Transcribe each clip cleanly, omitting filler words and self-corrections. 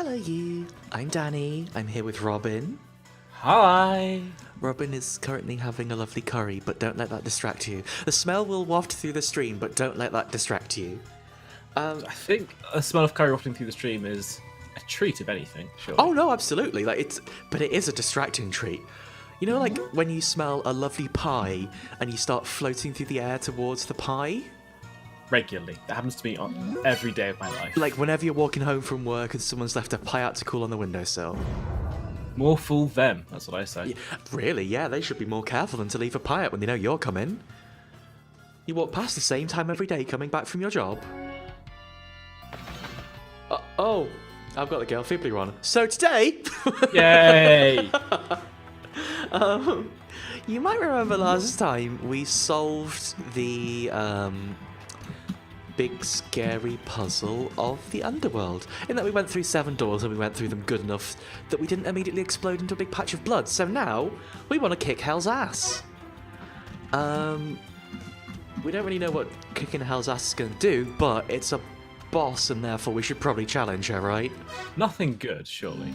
Hello, you. I'm Danny. I'm here with Robin. Hi. Robin is currently having a lovely curry, but don't let that distract you. The smell will waft through the stream, but don't let that distract you. I think a smell of curry wafting through the stream is a treat, if anything. Surely. Oh no, absolutely. But it is a distracting treat. You know, like when you smell a lovely pie and you start floating through the air towards the pie. Regularly. That happens to me on every day of my life. Like whenever you're walking home from work and someone's left a pie out to cool on the windowsill. More fool them. That's what I say. Yeah, really? Yeah, they should be more careful than to leave a pie out when they know you're coming. You walk past the same time every day coming back from your job. Oh, I've got the girl Fibbly on. So today... Yay! You might remember last time we solved the big scary puzzle of the underworld. In that we went through 7 doors and we went through them good enough that we didn't immediately explode into a big patch of blood. So now we want to kick Hell's ass. We don't really know what kicking Hell's ass is going to do, but it's a boss and therefore we should probably challenge her, right? Nothing good, surely.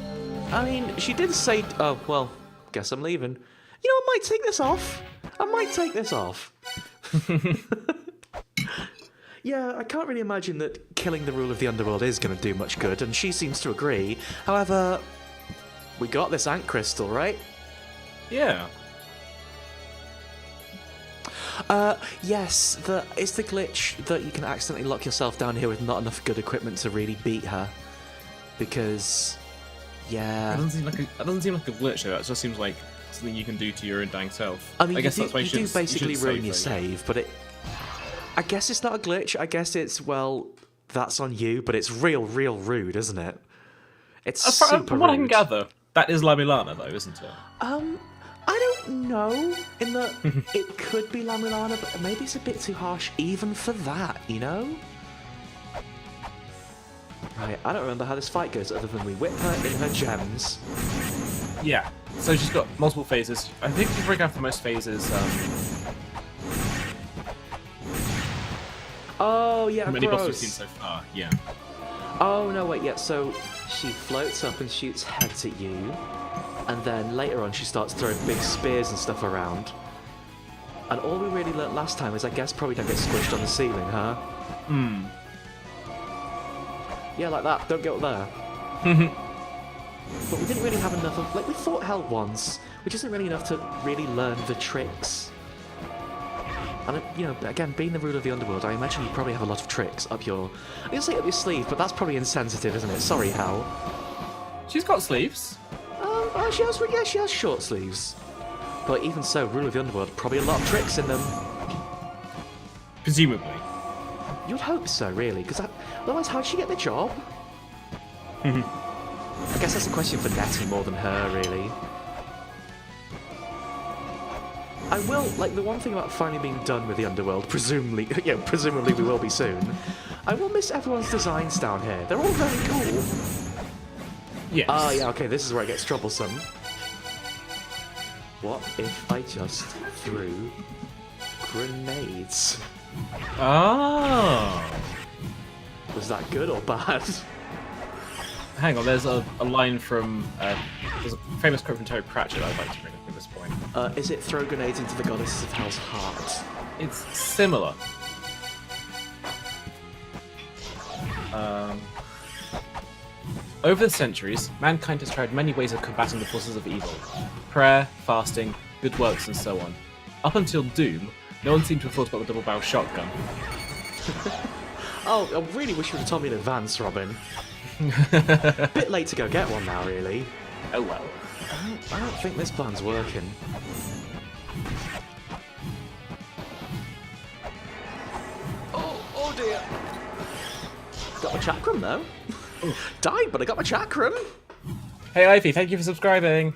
I mean, she did say... Oh, well, guess I'm leaving. You know, I might take this off. Yeah, I can't really imagine that killing the rule of the underworld is going to do much good, and she seems to agree. However, we got this ant crystal, right? Yeah. Yes, it's the glitch that you can accidentally lock yourself down here with not enough good equipment to really beat her. Because, yeah... That doesn't seem like a glitch, though. That just seems like something you can do to your own dang self. I mean, I guess you that's why do basically ruin your save, save, but it... I guess it's not a glitch. I guess it's, well, that's on you, but it's real rude, isn't it? It's super rude. From what I can gather, that is La Mulana, though, isn't it? I don't know. In that it could be La Mulana, but maybe it's a bit too harsh even for that, you know? Right, I don't remember how this fight goes other than we whip her in her gems. Yeah. So she's got multiple phases. I think she's breaking after most phases. Oh, yeah, How many bosses we've gross. seen so far? Yeah. Oh, no, wait, yeah, so she floats up and shoots heads at you, and then later on she starts throwing big spears and stuff around. And all we really learnt last time is, I guess, probably don't get squished on the ceiling, huh? Hmm. Yeah, like that, don't go up there. But we didn't really have enough of... Like, we fought hell once, which isn't really enough to really learn the tricks. And, you know, again, being the ruler of the underworld, I imagine you probably have a lot of tricks up your... I didn't say up your sleeve, but that's probably insensitive, isn't it? Sorry, Hal. She's got sleeves. She has short sleeves. But even so, ruler of the underworld, probably a lot of tricks in them. Presumably. You'd hope so, really, because otherwise how'd she get the job? I guess that's a question for Nettie more than her, really. I will, like, the one thing about finally being done with the underworld, presumably we will be soon, I will miss everyone's designs down here. They're all very cool. Yes. Ah, yeah, okay, this is where it gets troublesome. What if I just threw grenades? Oh. Was that good or bad? Hang on, there's a line from... there's a famous quote from Terry Pratchett I'd like to bring up at this point. Is it throw grenades into the goddesses of Hell's heart? It's similar. Over the centuries, mankind has tried many ways of combating the forces of evil. Prayer, fasting, good works, and so on. Up until Doom, no one seemed to have thought about the double-barrel shotgun. Oh, I really wish you would have told me in advance, Robin. Bit late to go get one now, really. Oh well. I don't think this plan's working. Oh dear. Got my chakram, though. Died, but I got my chakram. Hey Ivy, thank you for subscribing.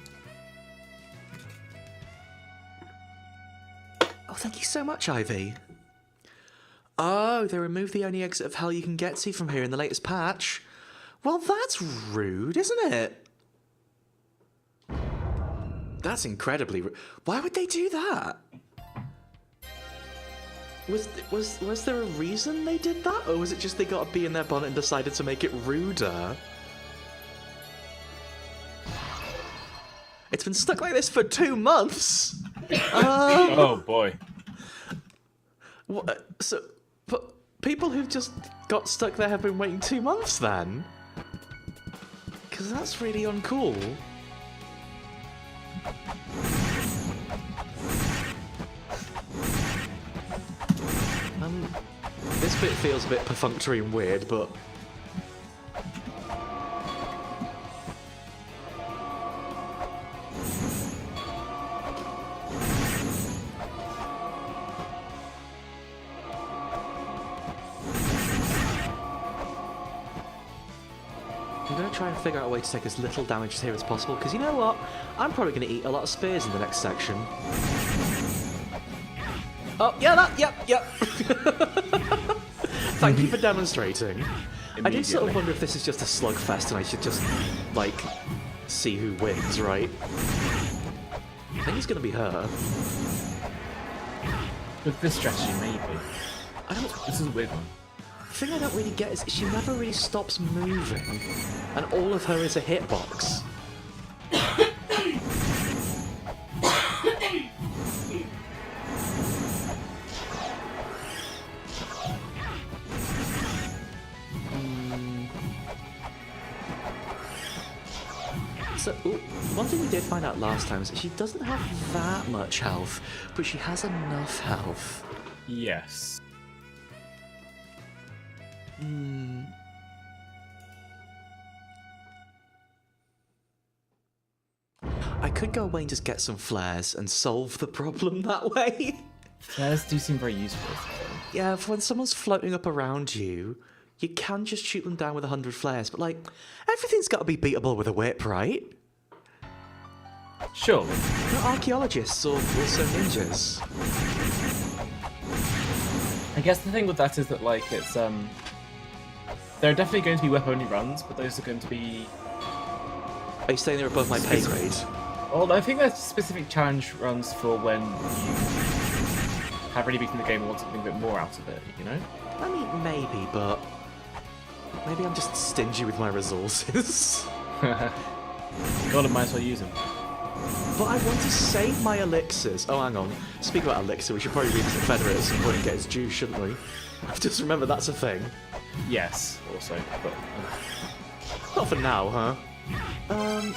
Oh, thank you so much, Ivy. Oh, they removed the only exit of hell you can get to from here in the latest patch. Well, that's rude, isn't it? That's incredibly rude. Why would they do that? Was there a reason they did that? Or was it just they got a bee in their bonnet and decided to make it ruder? It's been stuck like this for 2 months. Oh boy. What, so, but people who've just got stuck there have been waiting 2 months then? Because that's really uncool. This bit feels a bit perfunctory and weird, but... I'm going to try and figure out a way to take as little damage here as possible, because you know what? I'm probably going to eat a lot of spears in the next section. Oh, yeah, yep. Thank you for demonstrating. I did sort of wonder if this is just a slugfest and I should just, like, see who wins, right? I think it's going to be her. With this strategy, maybe. This is a weird one. The thing I don't really get is she never really stops moving, and all of her is a hitbox. So, one thing we did find out last time is that she doesn't have that much health, but she has enough health. Yes. I could go away and just get some flares and solve the problem that way. Flares do seem very useful. Yeah, for when someone's floating up around you, you can just shoot them down with 100 flares, but like, everything's got to be beatable with a whip, right? Sure. Not archaeologists or also ninjas. I guess the thing with that is that, like, it's, there are definitely going to be whip-only runs, but those are going to be... Are you saying they're above my pay grade? Well, I think there's specific challenge runs for when you have really beaten the game and want something a bit more out of it, you know? I mean, maybe, but... Maybe I'm just stingy with my resources. God, I might as well use them. But I want to save my elixirs. Oh, hang on. Speaking about elixir, we should probably revisit Federate at some point and get its due, shouldn't we? I've just remembered that's a thing. Yes, also, but... Not for now, huh?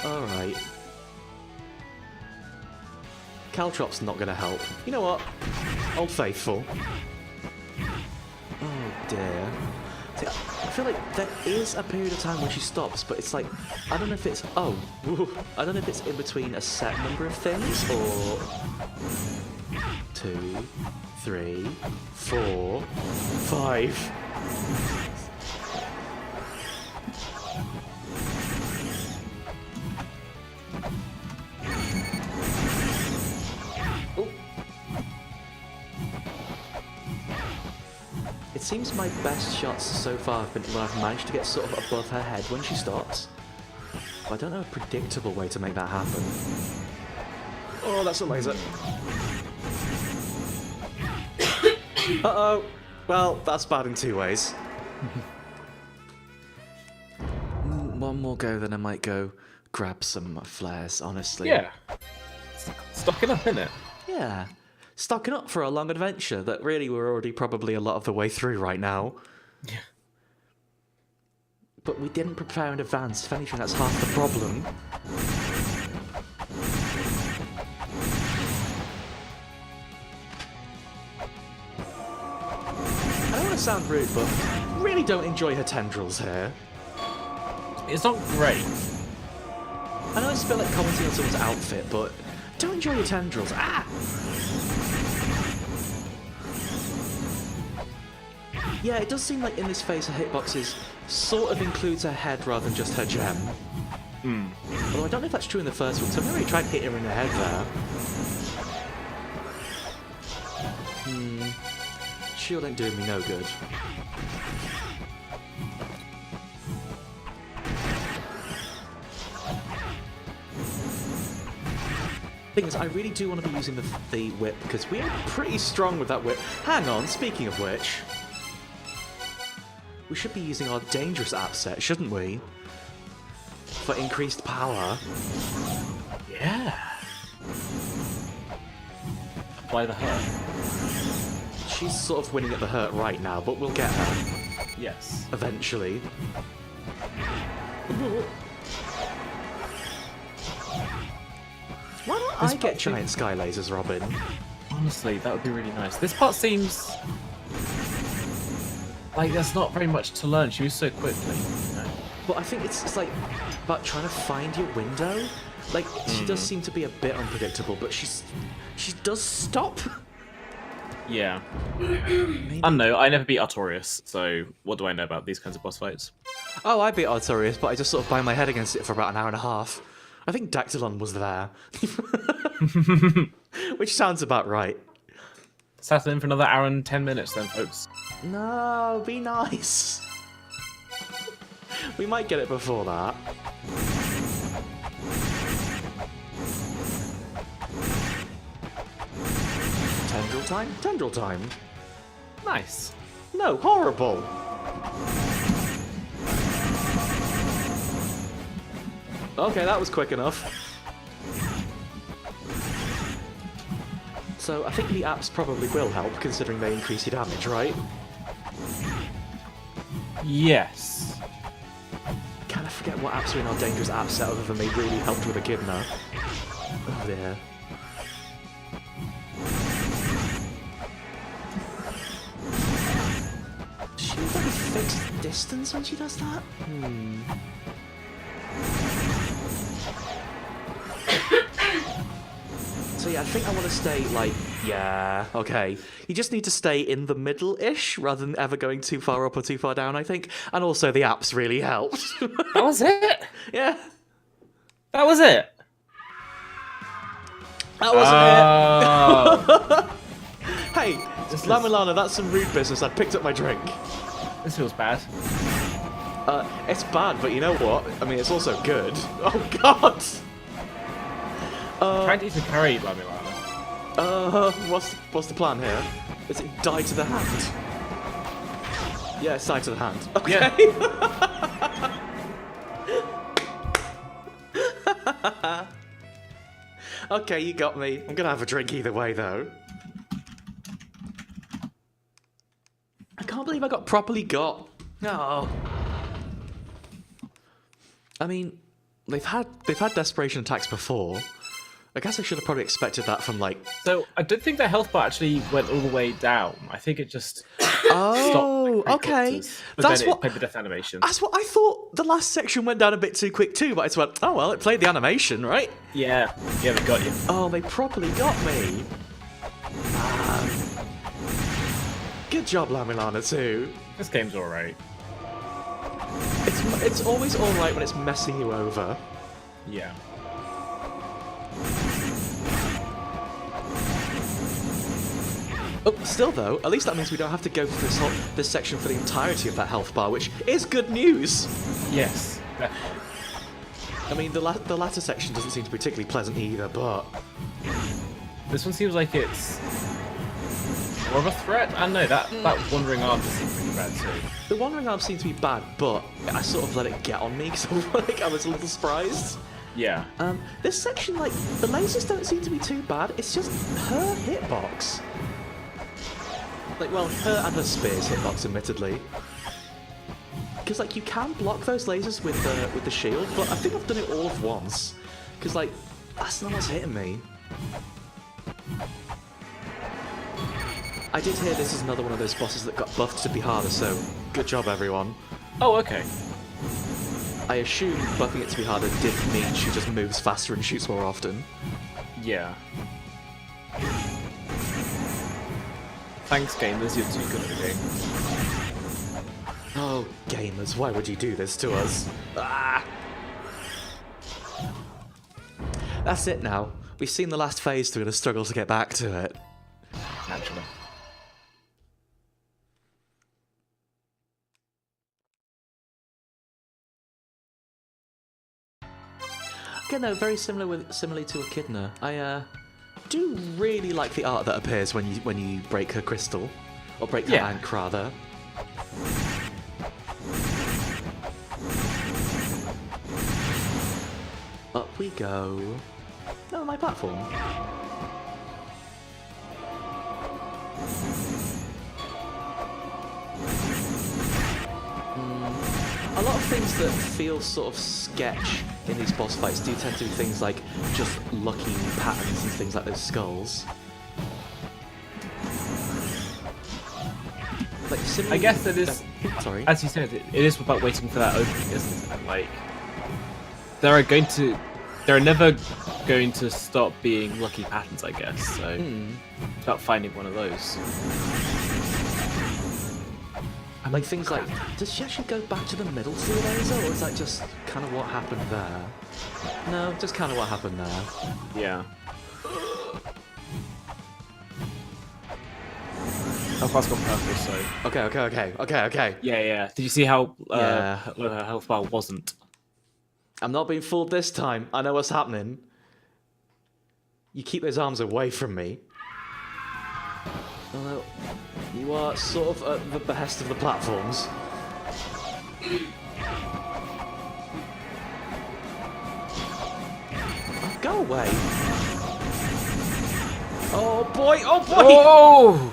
Alright. Caltrop's not gonna help. You know what? Old Faithful. Oh dear. See, I feel like there is a period of time when she stops, but it's like, I don't know if it's, I don't know if it's in between a set number of things, or 2, 3, 4, 5. It seems my best shots so far have been when I've managed to get sort of above her head when she stops. But I don't know a predictable way to make that happen. Oh, that's a laser. Uh-oh. Well, that's bad in 2 ways. One more go, then I might go grab some flares, honestly. Yeah. Stocking up, innit? Yeah. Stocking up for a long adventure that really we're already probably a lot of the way through right now. Yeah. But we didn't prepare in advance. If anything, that's half the problem. I don't want to sound rude, but I really don't enjoy her tendrils here. It's not great. I know it's a bit like commenting on someone's outfit, but don't enjoy your tendrils. Ah! Yeah, it does seem like in this phase her hitboxes sort of includes her head rather than just her gem. Although I don't know if that's true in the first one, so I've never really tried to hit her in the head there. Shield ain't doing me no good. Thing is, I really do want to be using the whip, because we are pretty strong with that whip. Hang on, speaking of which... We should be using our dangerous app set, shouldn't we? For increased power. Yeah. Apply the hurt. She's sort of winning at the hurt right now, but we'll get her Yes. eventually. Why don't I get giant sky lasers, Robin? Honestly, that would be really nice. This part seems like there's not very much to learn. She moves so quickly. You know? Well, I think it's like about trying to find your window. Like, she does seem to be a bit unpredictable, but she does stop. Yeah. I don't know. I never beat Artorias, so what do I know about these kinds of boss fights? Oh, I beat Artorias, but I just sort of banged my head against it for about an hour and a half. I think Dactylon was there. Which sounds about right. Settle in for another hour and 10 minutes then, folks. No, be nice. We might get it before that. Tendril time? Tendril time. Nice. No, horrible. Okay, that was quick enough. So I think the apps probably will help, considering they increase your damage, right? Yes. Can I forget what apps are in our dangerous app set other than they really helped with Echidna? Oh dear. She has like a fixed distance when she does that? So yeah, I think I want to stay like, yeah, okay. You just need to stay in the middle-ish rather than ever going too far up or too far down, I think. And also the apps really helped. That was it? Yeah. That was it? That wasn't it. Hey, Mulana, that's some rude business. I picked up my drink. This feels bad. It's bad, but you know what? I mean, it's also good. Oh, God! Trying to eat a curry, Mulana. What's the plan here? Is it die to the hand? Yeah, it's die to the hand. Okay. Yeah. Okay, you got me. I'm gonna have a drink either way, though. I can't believe I got properly got. No. I mean, they've had desperation attacks before. I guess I should have probably expected that from like. So I don't think the health bar actually went all the way down. I think it just Oh, stopped. okay. But That's then what. it played the death animation. That's what I thought. The last section went down a bit too quick too, but I just went, oh well, it played the animation, right? Yeah, they got you. Oh, they properly got me. Good job, Lamilana too. This game's alright. It's always all right when it's messing you over. Yeah. Oh, still though, at least that means we don't have to go through this section for the entirety of that health bar, which is good news. Yes. Definitely. I mean, the latter section doesn't seem to be particularly pleasant either, but This one seems like it's more of a threat. I don't know, that wandering arm just seems pretty bad too. the wandering arm seemed to be bad, but I sort of let it get on me because I was a little surprised. Yeah. This section, like, the lasers don't seem to be too bad. It's just her hitbox. Like, well, her and her spear's hitbox, admittedly. Because, like, you can block those lasers with the shield, but I think I've done it all at once. Because, like, that's not what's hitting me. I did hear this is another one of those bosses that got buffed to be harder, so good job, everyone. Oh, okay. I assume buffing it to be harder did mean she just moves faster and shoots more often. Yeah. Thanks, gamers, you're too good at the game. Oh, gamers, why would you do this to us? Ah! That's it now. We've seen the last phase through and a struggle to get back to it. Naturally. Again, though, very similarly to Echidna. I do really like the art that appears when you break her crystal, or break her ankh rather. Up we go. No, my platform. A lot of things that feel sort of sketch in these boss fights do tend to be things like just lucky patterns and things like those skulls. Like, I guess it is. Sorry. As you said, it is about waiting for that opening, isn't it? Like, they're never going to stop being lucky patterns, I guess. So, it's about finding one of those. Like things like, does she actually go back to the middle sea laser, or is that just kind of what happened there? No, just kind of what happened there. Yeah. How fast got purple, so. Okay. Yeah. Did you see how Yeah. her health bar wasn't? I'm not being fooled this time. I know what's happening. You keep those arms away from me. Although, you are sort of at the behest of the platforms. Oh, go away. Oh boy, oh boy! Oh!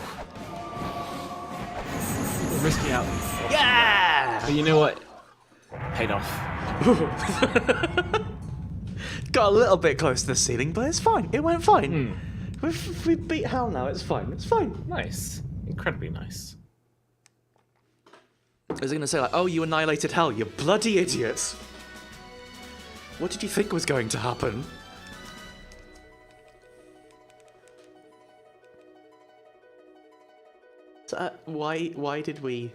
Risk me out. Yeah! But you know what? Paid off. Got a little bit close to the ceiling, but it's fine. It went fine. We beat hell now. It's fine. It's fine. Nice. Incredibly nice. I was going to say, like, oh, you annihilated hell, you bloody idiot. What did you think was going to happen? So, why did we...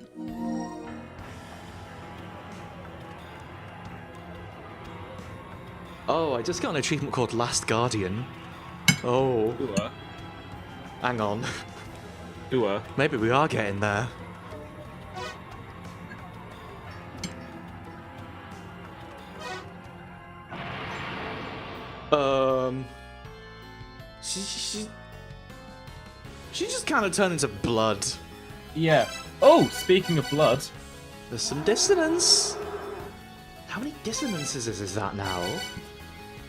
Oh, I just got an achievement called Last Guardian. Oh. Hang on. Maybe we are getting there. She just kind of turned into blood. Yeah. Oh, speaking of blood. There's some dissonance. How many dissonances is that now?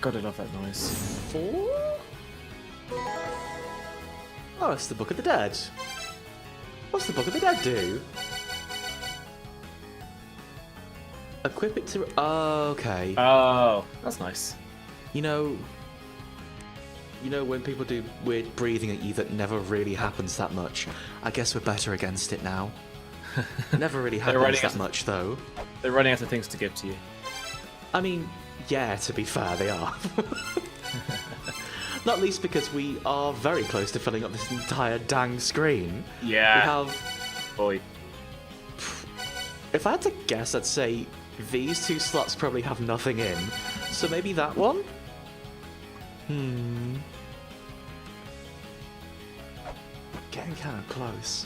God, I love that noise. 4? Oh, it's the Book of the Dead. What's the Book of the Dead do? Equip it to... Oh, okay. Oh, that's nice. You know when people do weird breathing at you that never really happens that much? I guess we're better against it now. Never really happens that much, though. They're running out of things to give to you. I mean, yeah, to be fair, they are. Not least because we are very close to filling up this entire dang screen. Yeah. We have... Boy. If I had to guess, I'd say these 2 slots probably have nothing in. So maybe that one? Getting kind of close.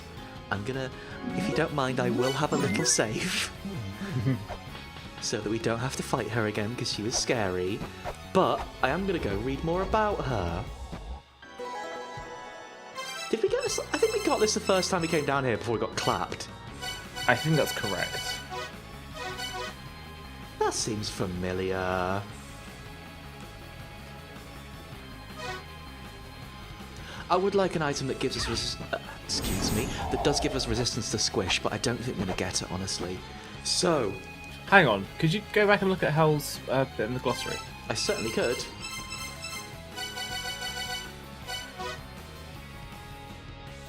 I'm gonna... If you don't mind, I will have a little save. So that we don't have to fight her again, because she was scary. But I am gonna go read more about her. Did we get this? I think we got this the first time we came down here before we got clapped. I think that's correct. That seems familiar. I would like an item that gives us excuse me, that does give us resistance to squish, but I don't think we're gonna get it, honestly. So, hang on, could you go back and look at Hell's bit in the glossary? I certainly could.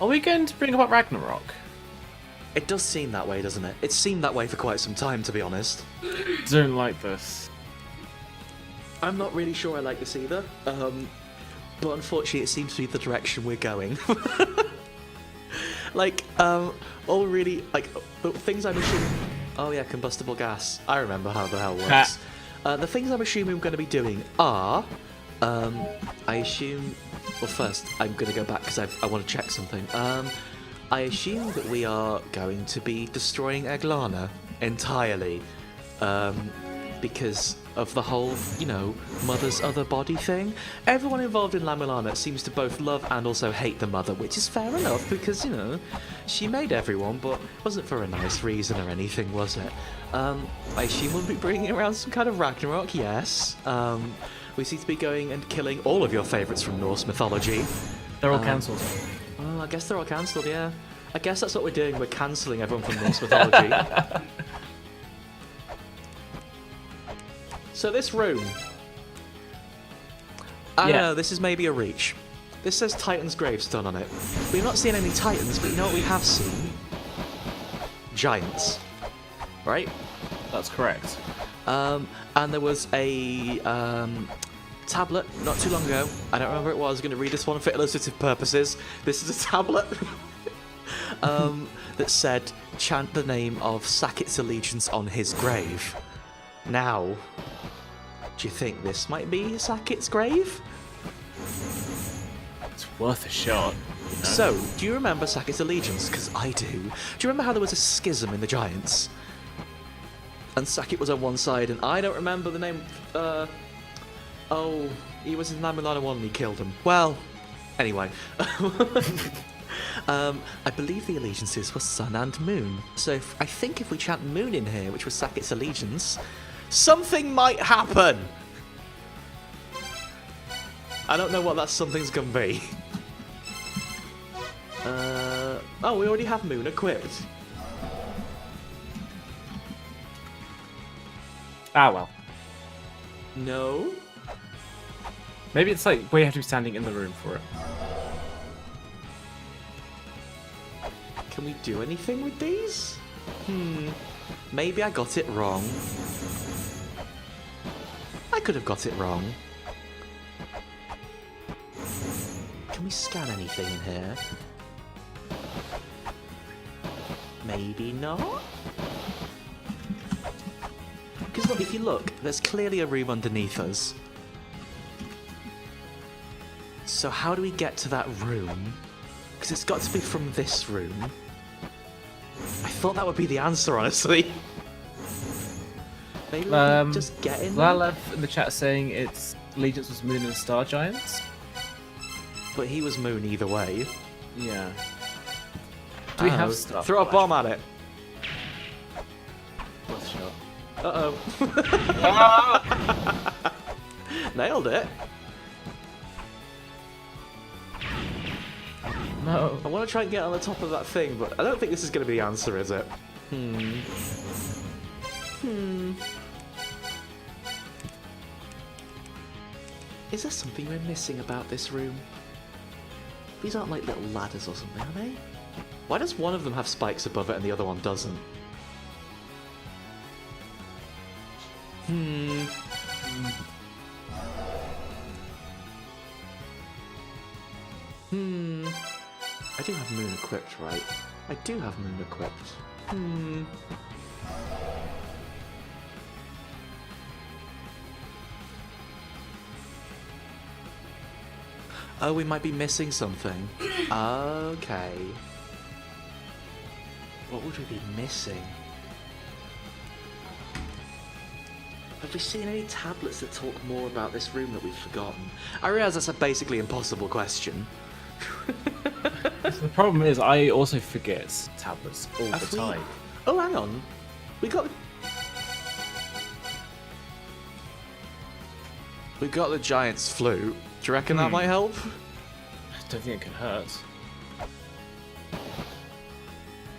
Are we going to bring up Ragnarok? It does seem that way, doesn't it? It's seemed that way for quite some time, to be honest. Don't like this. I'm not really sure I like this either. But unfortunately, it seems to be the direction we're going. Like, all really, like, the things I'm assuming... Oh yeah, combustible gas. I remember how the hell works. The things I'm assuming we're going to be doing are... I assume... Well, first, I'm going to go back because I want to check something. I assume that we are going to be destroying Eglana entirely. Because of the whole, mother's other body thing. Everyone involved in La Mulana seems to both love and also hate the mother, which is fair enough because, she made everyone, but it wasn't for a nice reason or anything, was it? I assume we'll be bringing around some kind of Ragnarok, yes. We seem to be going and killing all of your favourites from Norse mythology. They're all cancelled. Well, I guess they're all cancelled, yeah. I guess that's what we're doing. We're cancelling everyone from Norse mythology. So this room. I don't know, this is maybe a reach. This says Titan's gravestone on it. We've not seen any Titans, but you know what we have seen? Giants. Right? That's correct. And there was a tablet not too long ago. I don't remember what it was. I was going to read this one for illustrative purposes. This is a tablet that said, chant the name of Saket's allegiance on his grave. Now, do you think this might be Saket's grave? It's worth a shot. You know? So, do you remember Saket's allegiance? Because I do. Do you remember how there was a schism in the Giants? And Saket was on one side, and I don't remember the name. Oh, he was in Mulana 1 and he killed him. Well, anyway. I believe the allegiances were Sun and Moon. So I think if we chant Moon in here, which was Saket's allegiance, something might happen! I don't know what that something's gonna be. Oh, we already have Moon equipped. Ah, well. No? Maybe it's like we have to be standing in the room for it. Can we do anything with these? Maybe I got it wrong. I could have got it wrong. Can we scan anything in here? Maybe not? Because look, if you look, there's clearly a room underneath us. So how do we get to that room? Because it's got to be from this room. I thought that would be the answer, honestly. Maybe we can just get in there? Lalef in the chat saying its allegiance was Moon and Star Giants. But he was Moon either way. Yeah. Do we have stuff? Throw a bomb at it. Worth a shot. Uh-oh. Nailed it. No. I want to try and get on the top of that thing, but I don't think this is going to be the answer, is it? Is there something we're missing about this room? These aren't like little ladders or something, are they? Why does one of them have spikes above it and the other one doesn't? I do have Moon equipped, right? I do have Moon equipped. Oh, we might be missing something. Okay. What would we be missing? Have we seen any tablets that talk more about this room that we've forgotten? I realise that's a basically impossible question. The problem is, I also forget tablets all Have the we- time. Oh, hang on. We got the Giant's flute. Do you reckon that might help? I don't think it can hurt.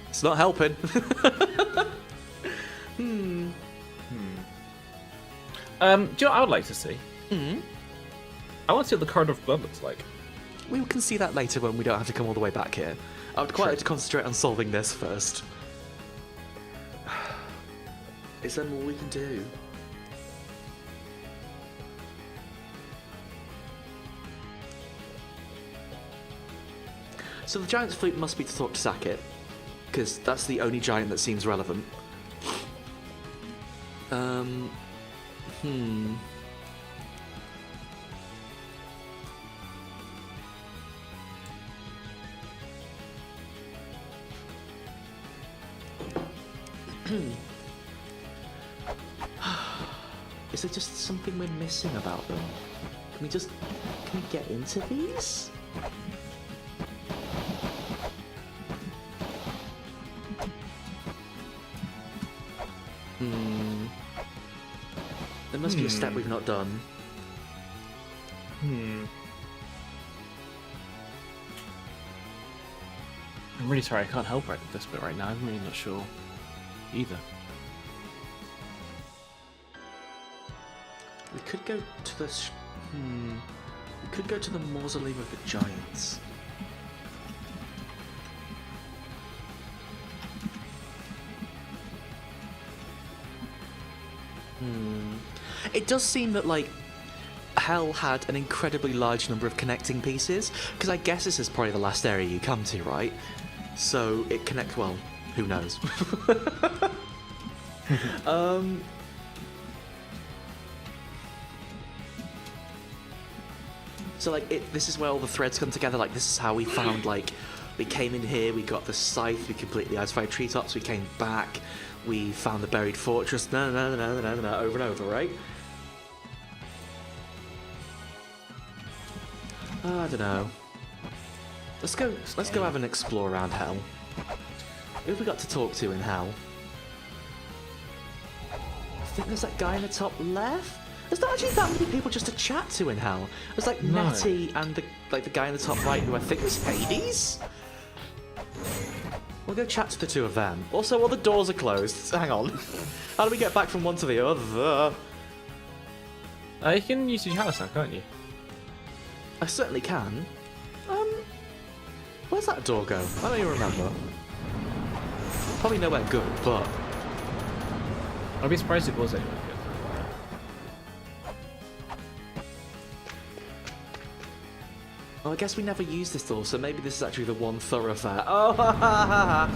It's not helping. Do you know what I would like to see? I want to see what the Corridor of Blood looks like. We can see that later when we don't have to come all the way back here. I would quite like to concentrate on solving this first. Is there more we can do? So the Giant's flute must be to talk to Saket, because that's the only giant that seems relevant. Is there just something we're missing about them? Can we get into these? There must be a step we've not done. I'm really sorry, I can't help right with this bit right now. I'm really not sure either. We could go to the... We could go to the Mausoleum of the Giants. It does seem that, like, Hell had an incredibly large number of connecting pieces, because I guess this is probably the last area you come to, right? So it connects, well, who knows? So, like, this is where all the threads come together. Like, this is how we found, like, we came in here, we got the scythe, we completed the Ice-Fired Treetops, we came back, we found the buried fortress, over and over, right? I don't know. Let's go have an explore around Hell. Who have we got to talk to in Hell? I think there's that guy in the top left. There's not actually that many people just to chat to in Hell. There's like Nettie and the guy in the top right who I think is Hades. We'll go chat to the two of them. Also, all the doors are closed. Hang on. How do we get back from one to the other? You can use your chalice now, can't you? I certainly can. Where's that door go? I don't even remember. Probably nowhere good, but... I'd be surprised if it was anywhere good. Well, I guess we never used this door, so maybe this is actually the one thoroughfare. Oh, ha, ha, ha.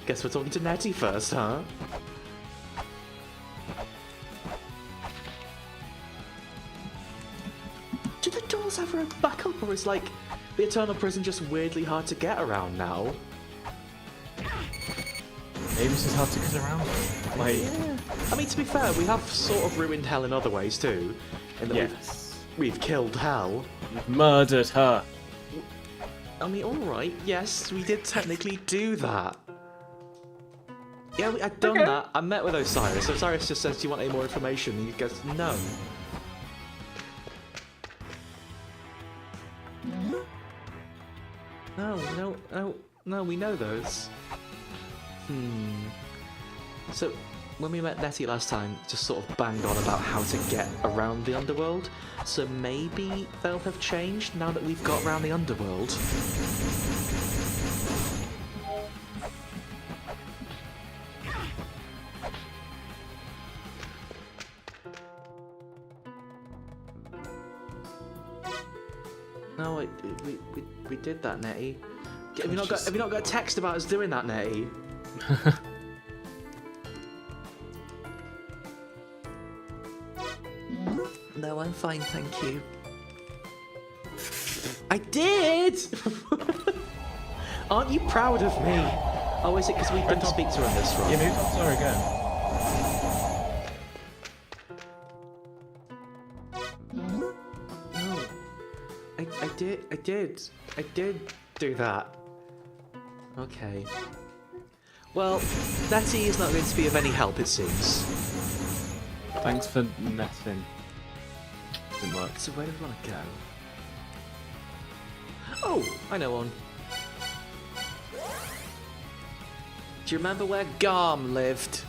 Guess we're talking to Nettie first, huh? Do the doors ever open back up, or is, like, the Eternal Prison just weirdly hard to get around now? Maybe it's just hard to get around. Like, yeah. I mean, to be fair, we have sort of ruined Hell in other ways, too. In that we've killed Hell. You've murdered her. I mean, alright, yes, we did technically do that. Yeah, I'd done that. I met with Osiris. Osiris just says, do you want any more information? And he goes, no. No, we know those. So, when we met Nettie last time, just sort of banged on about how to get around the underworld. So maybe they'll have changed now that we've got around the underworld. No, we did that, Nettie. Have you not got a text about us doing that, Nettie? No, I'm fine, thank you. I did! Aren't you proud of me? Oh, is it because we didn't speak to her in this run? Yeah, maybe talk to her again. No. I did do that. Okay. Well, Nettie is not going to be of any help, it seems. Thanks for messing. Didn't work. So where do we want to go? Oh, I know one. Do you remember where Garm lived?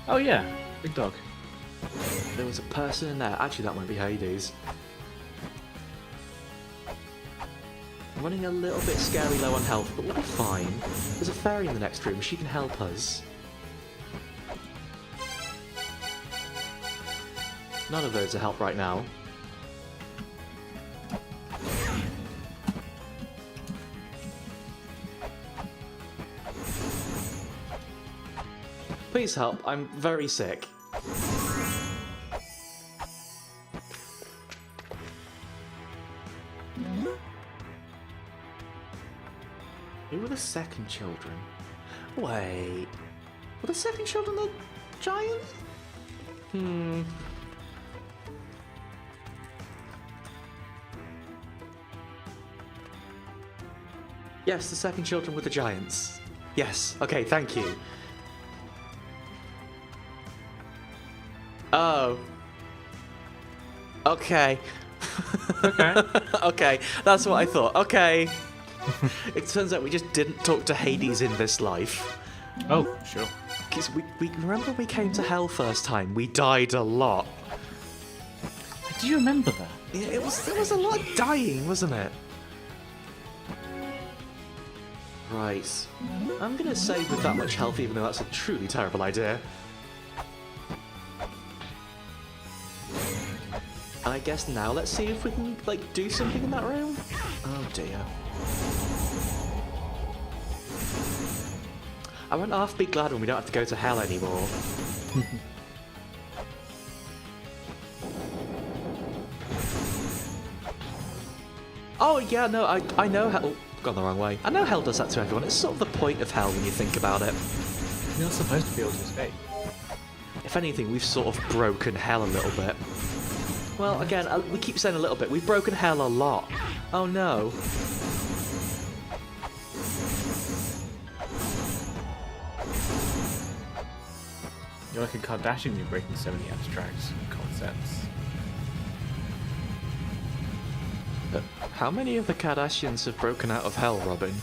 Oh yeah, big dog. There was a person in there. Actually, that might be Hades. I'm running a little bit scary low on health, but we'll be fine. There's a fairy in the next room. She can help us. None of those are help right now. Please help, I'm very sick. Who were the second children? Wait, were the second children the giants? Yes, the second children were the giants. Yes, okay, thank you. Oh. Okay. Okay. Okay, that's what I thought. Okay. It turns out we just didn't talk to Hades in this life. Oh, sure. Because we remember when we came to Hell first time, we died a lot. Do you remember that? Yeah, there was a lot of dying, wasn't it? Right. I'm gonna save with that much health, even though that's a truly terrible idea. And I guess now let's see if we can, like, do something in that room. Oh dear. I won't half be glad when we don't have to go to hell anymore. Oh yeah, no, I know hell. Oh, gone the wrong way. I know hell does that to everyone. It's sort of the point of hell when you think about it. You're not supposed to be able to escape. If anything, we've sort of broken hell a little bit. Well, again, we keep saying a little bit. We've broken hell a lot. Oh no. You're like a Kardashian, you're breaking so many abstract concepts. How many of the Kardashians have broken out of hell, Robin?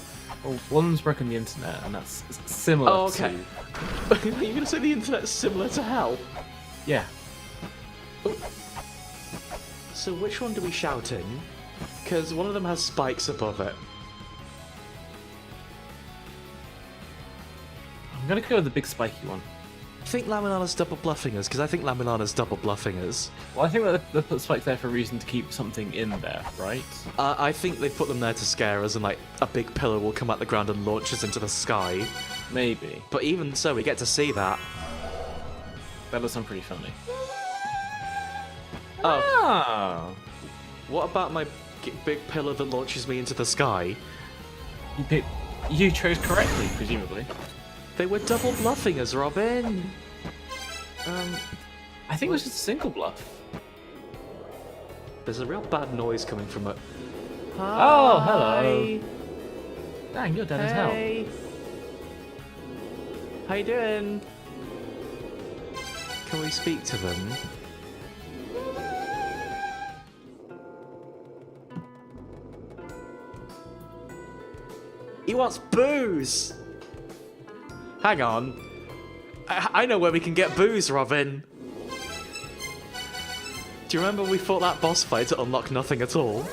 Well, one's broken the internet, and that's similar Oh, okay. to... Are you going to say the internet's similar to hell? Yeah. Oh. So which one do we shout in? Because one of them has spikes above it. I'm gonna go with the big spiky one. I think Lamilana's double bluffing us, because I think Lamilana's double bluffing us. Well, I think that they put spikes there for a reason to keep something in there, right? I think they put them there to scare us, and like a big pillar will come out the ground and launch us into the sky. Maybe. But even so, we get to see that. That does sound pretty funny. Oh, Oh! what about my big pillar that launches me into the sky? You chose correctly, presumably. They were double bluffing us, Robin. I think it was just a single bluff. There's a real bad noise coming from it. Oh, hello. Dang, you're dead as hell. Hey. How you doing? Can we speak to them? He wants booze! Hang on. I know where we can get booze, Robin. Do you remember we fought that boss fight to unlock nothing at all?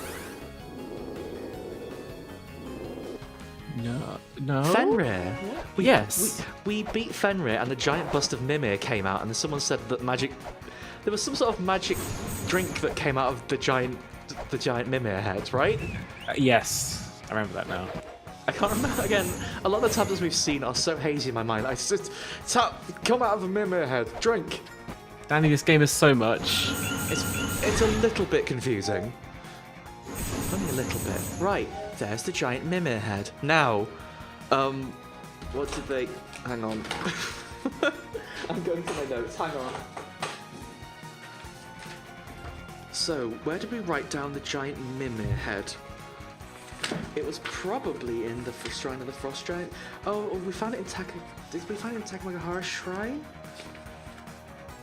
No. Fenrir. Yes. We beat Fenrir, and the giant bust of Mimir came out, and then someone said that there was some sort of magic drink that came out of the giant Mimir head, right? Yes. I remember that now. I can't remember again. A lot of the tabs we've seen are so hazy in my mind. I just come out of a Mimir head, drink. Danny, this game is so much. It's a little bit confusing. Only a little bit. Right, there's the giant Mimir head. Now, what did they... Hang on. I'm going to my notes, hang on. So, where did we write down the giant Mimir head? It was probably in the Shrine of the Frost Giant. Oh, we found it in Did we find it in Takamagahara Shrine?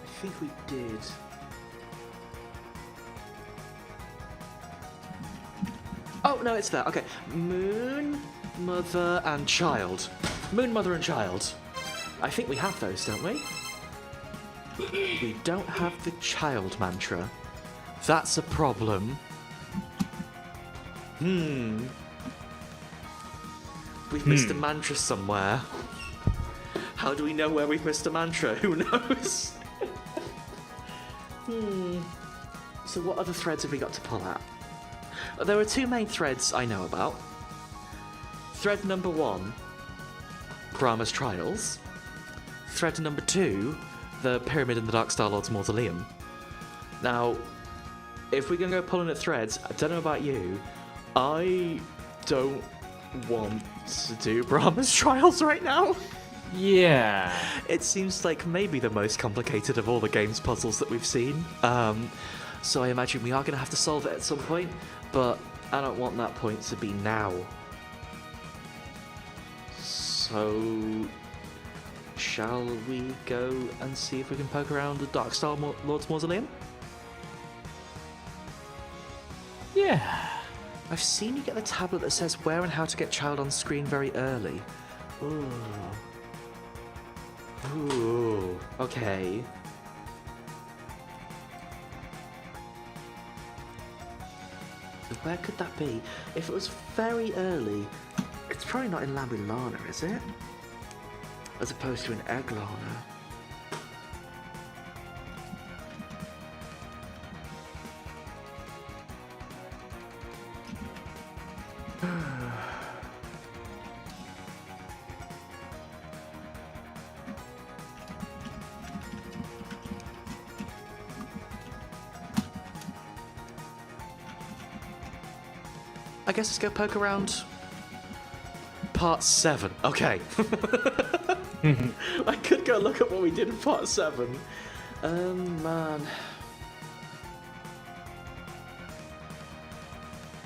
I think we did. Oh, no, it's there. Okay. Moon, Mother, and Child. Moon, Mother, and Child. I think we have those, don't we? We don't have the Child mantra. That's a problem. We've missed a mantra somewhere. How do we know where we've missed a mantra? Who knows? So what other threads have we got to pull out? There are two main threads I know about. Thread number 1, Brahma's Trials. Thread number 2, the Pyramid in the Dark Star Lord's Mausoleum. Now, if we're going to go pulling at threads, I don't know about you, I don't want to do Brahma's Trials right now. Yeah. It seems like maybe the most complicated of all the game's puzzles that we've seen. So I imagine we are going to have to solve it at some point, but I don't want that point to be now. So shall we go and see if we can poke around the Darkstar Lord's Mausoleum? Yeah. I've seen you get the tablet that says where and how to get child on screen very early. Ooh. Ooh. Okay. Where could that be? If it was very early, it's probably not in Mulana, is it? As opposed to an Egglana. I guess let's go poke around part 7. Okay. I could go look at what we did in part 7. Man.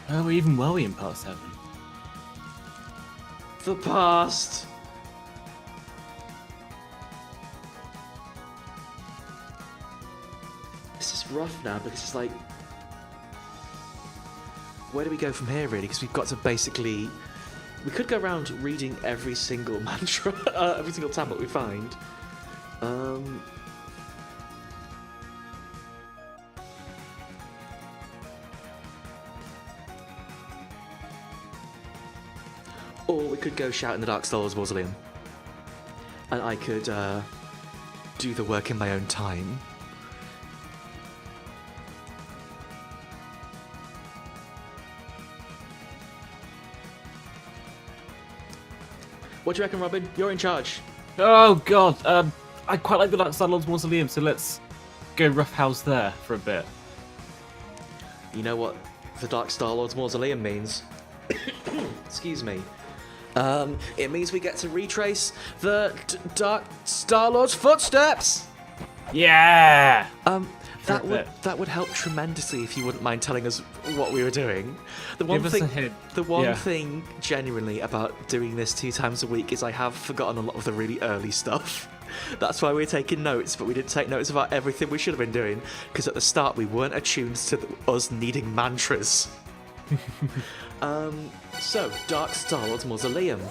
Oh, even were we in part 7? The past. This is rough now because it's like, where do we go from here, really? Because we've got to basically... We could go around reading every single mantra, every single tablet we find. Or we could go shout in the Darkstar Lord's Mausoleum. And I could do the work in my own time. What do you reckon, Robin? You're in charge. Oh god, I quite like the Darkstar Lord's Mausoleum, so let's go roughhouse there for a bit. You know what the Darkstar Lord's Mausoleum means? Excuse me. It means we get to retrace the Darkstar Lord's footsteps! Yeah! That would help tremendously if you wouldn't mind telling us what we were doing. The one Give thing, us a hint. the one thing genuinely about doing this 2 times a week is I have forgotten a lot of the really early stuff. That's why we're taking notes, but we didn't take notes about everything we should have been doing because at the start we weren't attuned to us needing mantras. So, Darkstar Lord's Mausoleum.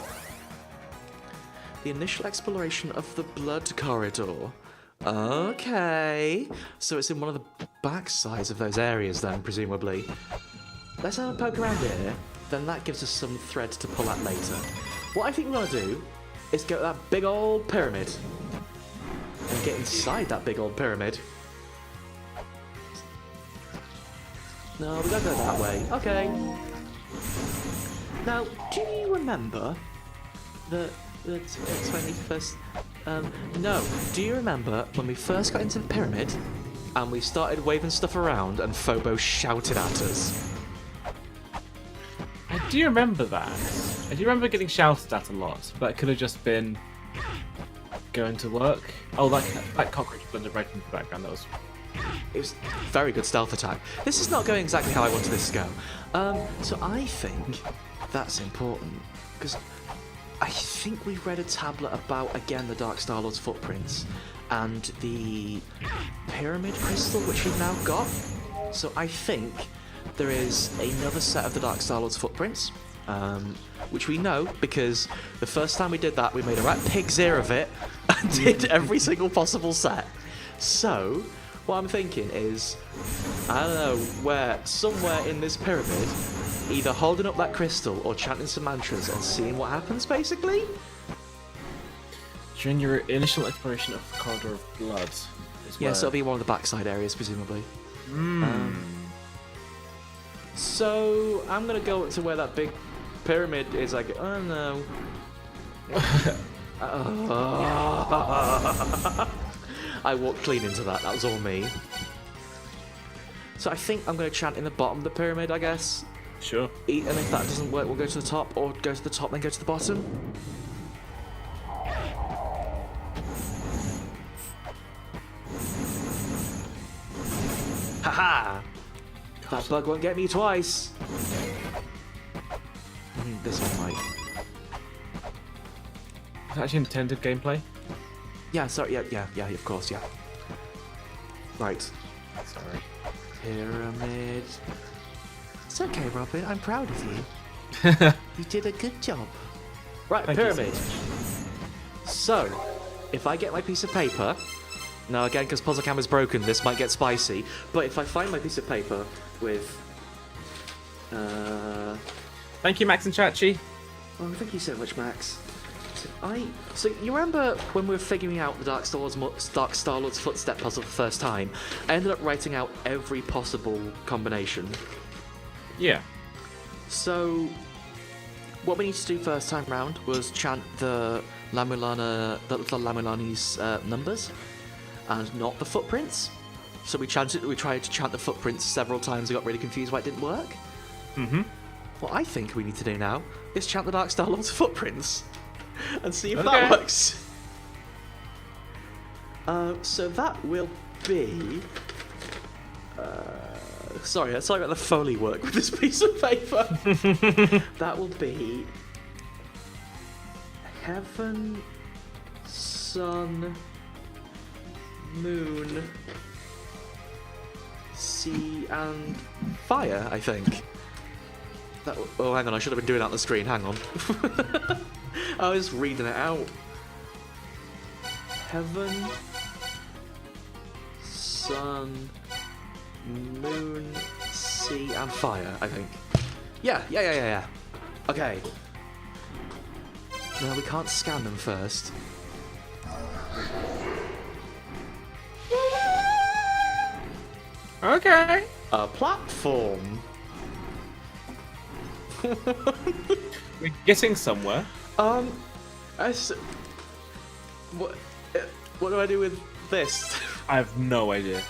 The initial exploration of the Blood Corridor. Okay, so it's in one of the back sides of those areas then, presumably. Let's have a poke around here, then that gives us some thread to pull at later. What I think we want to do is go to that big old pyramid and get inside that big old pyramid. No, we gotta go that way. Okay. Now, do you remember the 21st... no. Do you remember when we first got into the pyramid and we started waving stuff around and Phobos shouted at us? I do remember that. I do remember getting shouted at a lot, but it could have just been going to work. Oh, that cockroach blended right into the background. That was... It was a very good stealth attack. This is not going exactly how I wanted this to go. So I think that's important because I think we read a tablet about, again, the Darkstar Lord's footprints and the pyramid crystal, which we've now got. So I think there is another set of the Darkstar Lord's footprints, which we know because the first time we did that, we made a right pig's ear of it and did every single possible set. So what I'm thinking is, I don't know, where somewhere in this pyramid, either holding up that crystal or chanting some mantras and seeing what happens, basically? During your initial exploration of the Corridor of Blood. Yeah, so it'll be one of the backside areas, presumably. So, I'm gonna go to where that big pyramid is, like, oh no. I walked clean into that was all me. So I think I'm gonna chant in the bottom of the pyramid, I guess. Sure. And if that doesn't work, we'll go to the top, or go to the top, then go to the bottom. Haha! That bug won't get me twice. This one might. Is that actually intended gameplay? Yeah, sorry, yeah, of course, yeah. Right. Sorry. Pyramid. It's okay, Robin. I'm proud of you. You did a good job. Right, Thank you pyramid. So, if I get my piece of paper... Now, again, because Puzzle Cam is broken, this might get spicy. But if I find my piece of paper with... Thank you, Max and Chachi. Oh, thank you so much, Max. So you remember when we were figuring out the Dark Star-Lord's footstep puzzle for the first time? I ended up writing out every possible combination. Yeah. So, what we need to do first time round was chant the Mulana, the Lamulani's numbers, and not the footprints. So we tried to chant the footprints several times. I got really confused why it didn't work. Mm-hmm. What I think we need to do now is chant the Dark Star-Lord's footprints, and see if Okay. that works. So that will be. Sorry about the Foley work with this piece of paper. That will be heaven, sun, moon, sea, and fire, I think. Oh, hang on, I should have been doing that on the screen. Hang on. I was reading it out. Heaven, sun, moon, sea, and fire, I think. Yeah. Okay. No, we can't scan them first. Okay. A platform. We're getting somewhere. What do I do with this? I have no idea.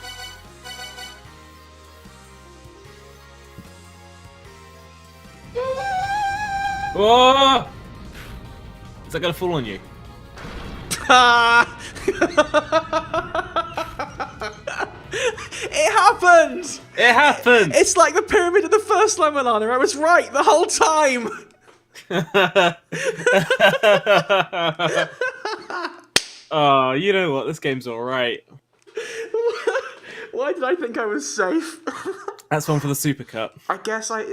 Oh! Is that gonna fall on you? It happened! It happened! It's like the pyramid of the first Mulana. I was right the whole time. Oh, you know what? This game's alright. Why did I think I was safe? That's one for the Super Cup. I guess I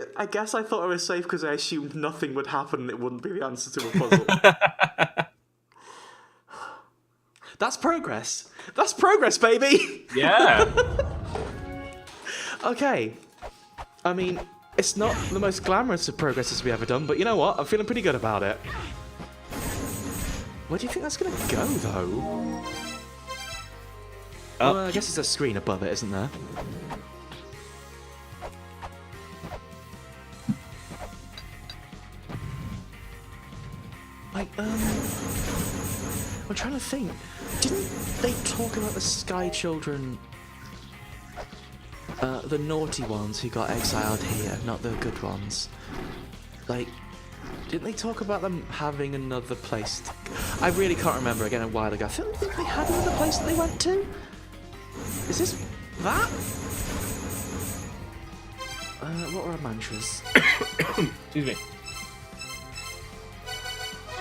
thought I was safe because I assumed nothing would happen and it wouldn't be the answer to a puzzle. That's progress. That's progress, baby. Yeah. Okay. I mean, it's not the most glamorous of progresses we ever done, but you know what? I'm feeling pretty good about it. Where do you think that's gonna go, though? Up. Well, I guess there's a screen above it, isn't there? Like, I'm trying to think. Didn't they talk about the Sky Children, the naughty ones who got exiled here, not the good ones? Like, didn't they talk about them having another place to... I really can't remember, again, a while ago. I feel like they had another place that they went to? Is this that? What were our mantras? Excuse me.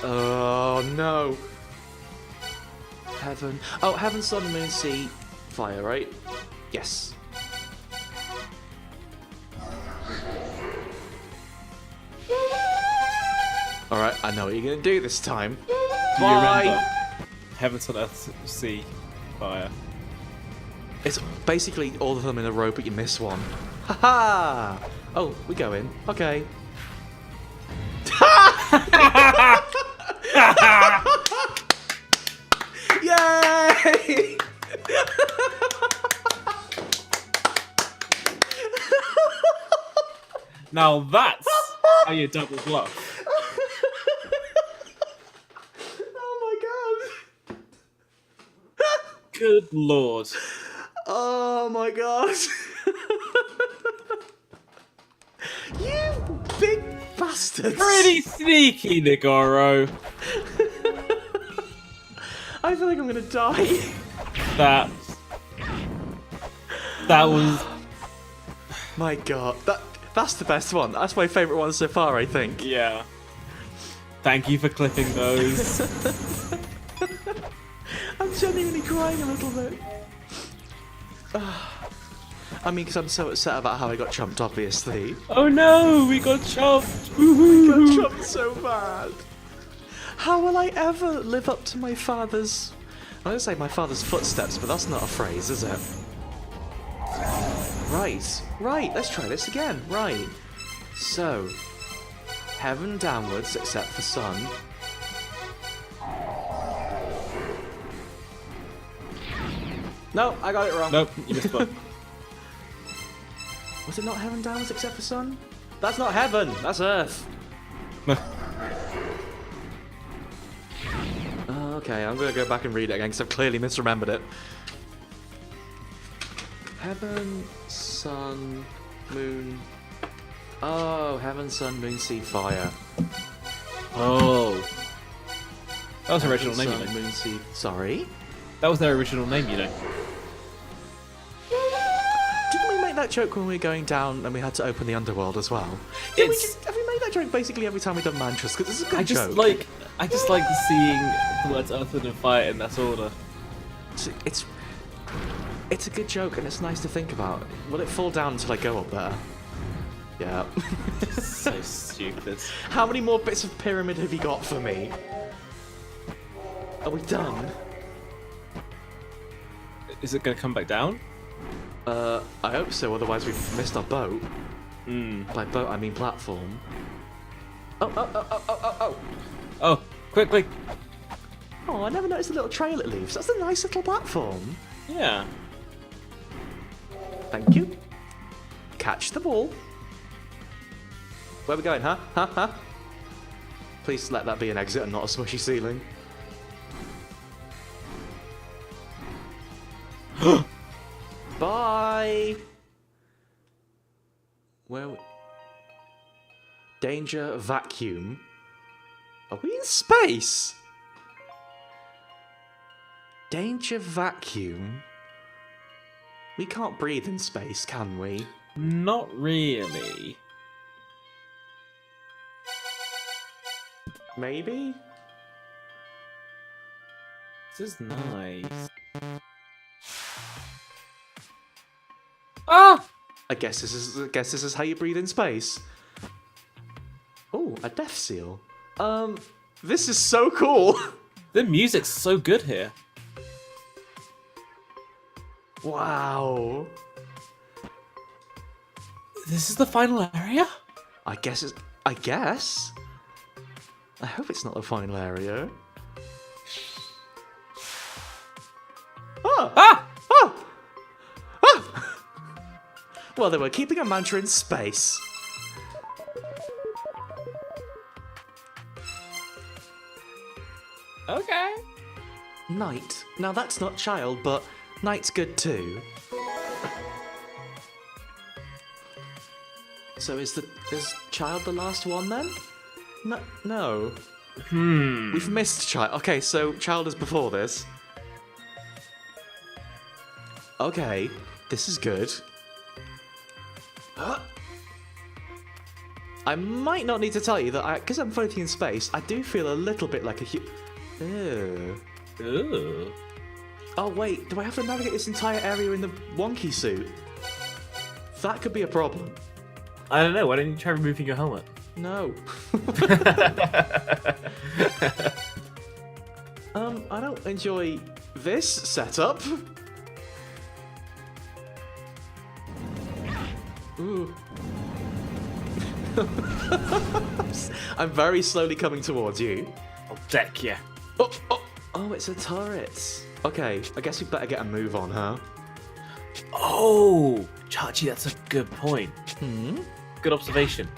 Oh, no. Heaven. Oh, heaven, sun, moon, sea, fire, right? Yes. Alright, I know what you're gonna do this time. Do you Bye! remember? Heaven, Sun, Earth, Sea, Fire. It's basically all of them in a row, but you miss one. Haha! Oh, we go in. Okay. Yay! Now that's how you double bluff. Oh my god! Good lord. Oh my god! You big bastards! Pretty sneaky, Nigoro. I feel like I'm gonna die. That was... My god, that's the best one. That's my favourite one so far, I think. Yeah. Thank you for clipping those. I'm genuinely crying a little bit. I mean, because I'm so upset about how I got chumped, obviously. Oh no, we got chopped. I got chumped so bad. How will I ever live up to my father's... I was going to say my father's footsteps, but that's not a phrase, is it? Right, let's try this again. Right. So, heaven downwards except for sun. No, I got it wrong. Nope, you missed one. Was it not heaven downwards except for sun? That's not heaven, that's earth. Okay, I'm gonna go back and read it again because I've clearly misremembered it. Heaven, sun, moon. Oh, heaven, sun, moon, sea, fire. Oh. That was their original name, Sun, you know. moon, sea. Sorry? That was their original name, you know. Didn't we make that joke when we were going down and we had to open the underworld as well? Have we made that joke basically every time we've done mantras? Because it's a good joke. I just like seeing the words earth, wind, and fire in that order. It's a good joke and it's nice to think about. Will it fall down until I go up there? Yeah. So stupid. How many more bits of pyramid have you got for me? Are we done? Is it going to come back down? I hope so, otherwise we've missed our boat. By boat, I mean platform. Oh! Oh, quickly! Oh, I never noticed the little trail it leaves. That's a nice little platform. Yeah. Thank you. Catch the ball. Where are we going, huh? Huh? Please let that be an exit and not a smushy ceiling. Bye! Where are we? Danger vacuum. Are we in space? Danger vacuum? We can't breathe in space, can we? Not really. Maybe? This is nice. Ah! I guess this is how you breathe in space. Oh, a death seal. This is so cool. The music's so good here. Wow. This is the final area? I guess. I hope it's not the final area. Oh! Ah! Oh! Oh! Well, they were keeping a mantra in space. Okay. Knight. Now that's not child, but knight's good too. So is child the last one then? No. We've missed child. Okay, so child is before this. Okay, this is good. I might not need to tell you that because I'm floating in space, I do feel a little bit like a Ew. Ooh. Oh wait, do I have to navigate this entire area in the wonky suit? That could be a problem. I don't know, why don't you try removing your helmet? No. I don't enjoy this setup. Ooh. I'm very slowly coming towards you. I'll deck you. Oh, it's a turret. Okay, I guess we better get a move on, huh? Oh, Chachi, that's a good point. Good observation.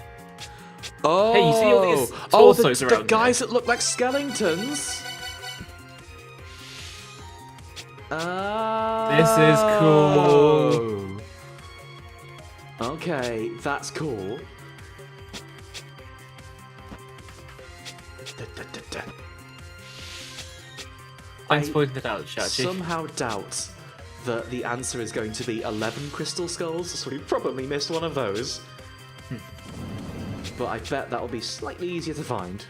Oh, Hey, you see all these torsos the around guys that look like skeletons. This is cool. Okay, that's cool. Thanks for pointing it out, Chachi. Somehow doubt that the answer is going to be 11 crystal skulls, so we probably missed one of those. But I bet that'll be slightly easier to find.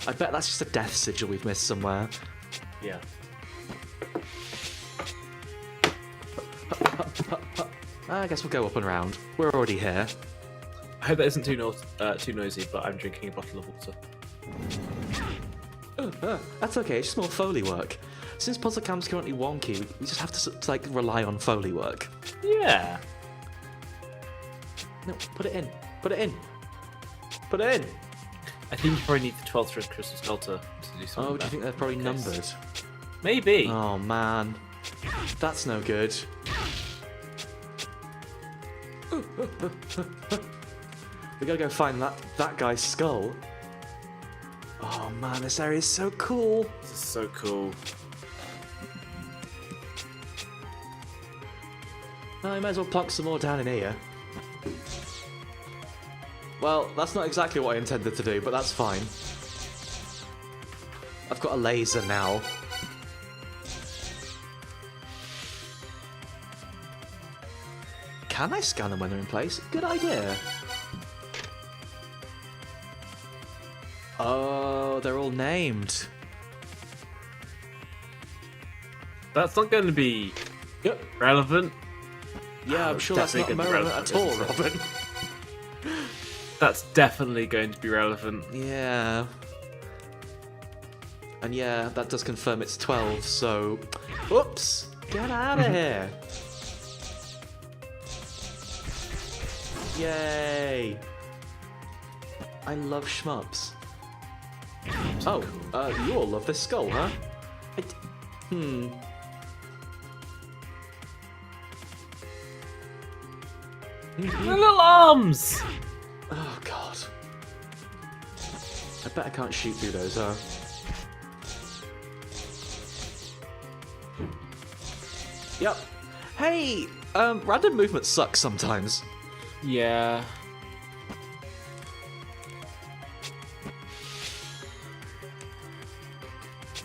I bet that's just a death sigil we've missed somewhere. Yeah. I guess we'll go up and round. We're already here. I hope that isn't too noisy, but I'm drinking a bottle of water. That's okay, it's just more Foley work. Since Puzzle Cam's currently wonky, we just have to like rely on Foley work. Yeah. No, put it in. Put it in. Put it in. I think you probably need the 12th Red Crystal Skull to do something. Oh, do you think they're probably numbered? Maybe. Oh man, that's no good. We gotta go find that guy's skull. Oh man, this area is so cool. This is so cool. Oh, I might as well plonk some more down in here. Well, that's not exactly what I intended to do, but that's fine. I've got a laser now. Can I scan them when they're in place? Good idea. Oh, they're all named. That's not going to be Yep. relevant. Yeah, I'm sure that's not definitely gonna be relevant at all, relevant, Robin. That's definitely going to be relevant. Yeah. And yeah, that does confirm it's 12, so... Oops! Get out of here! Yay! I love shmups. Oh, you all love this skull, huh? The little arms! Oh god. I bet I can't shoot through those, huh? Yep. Hey! Random movement sucks sometimes. Yeah.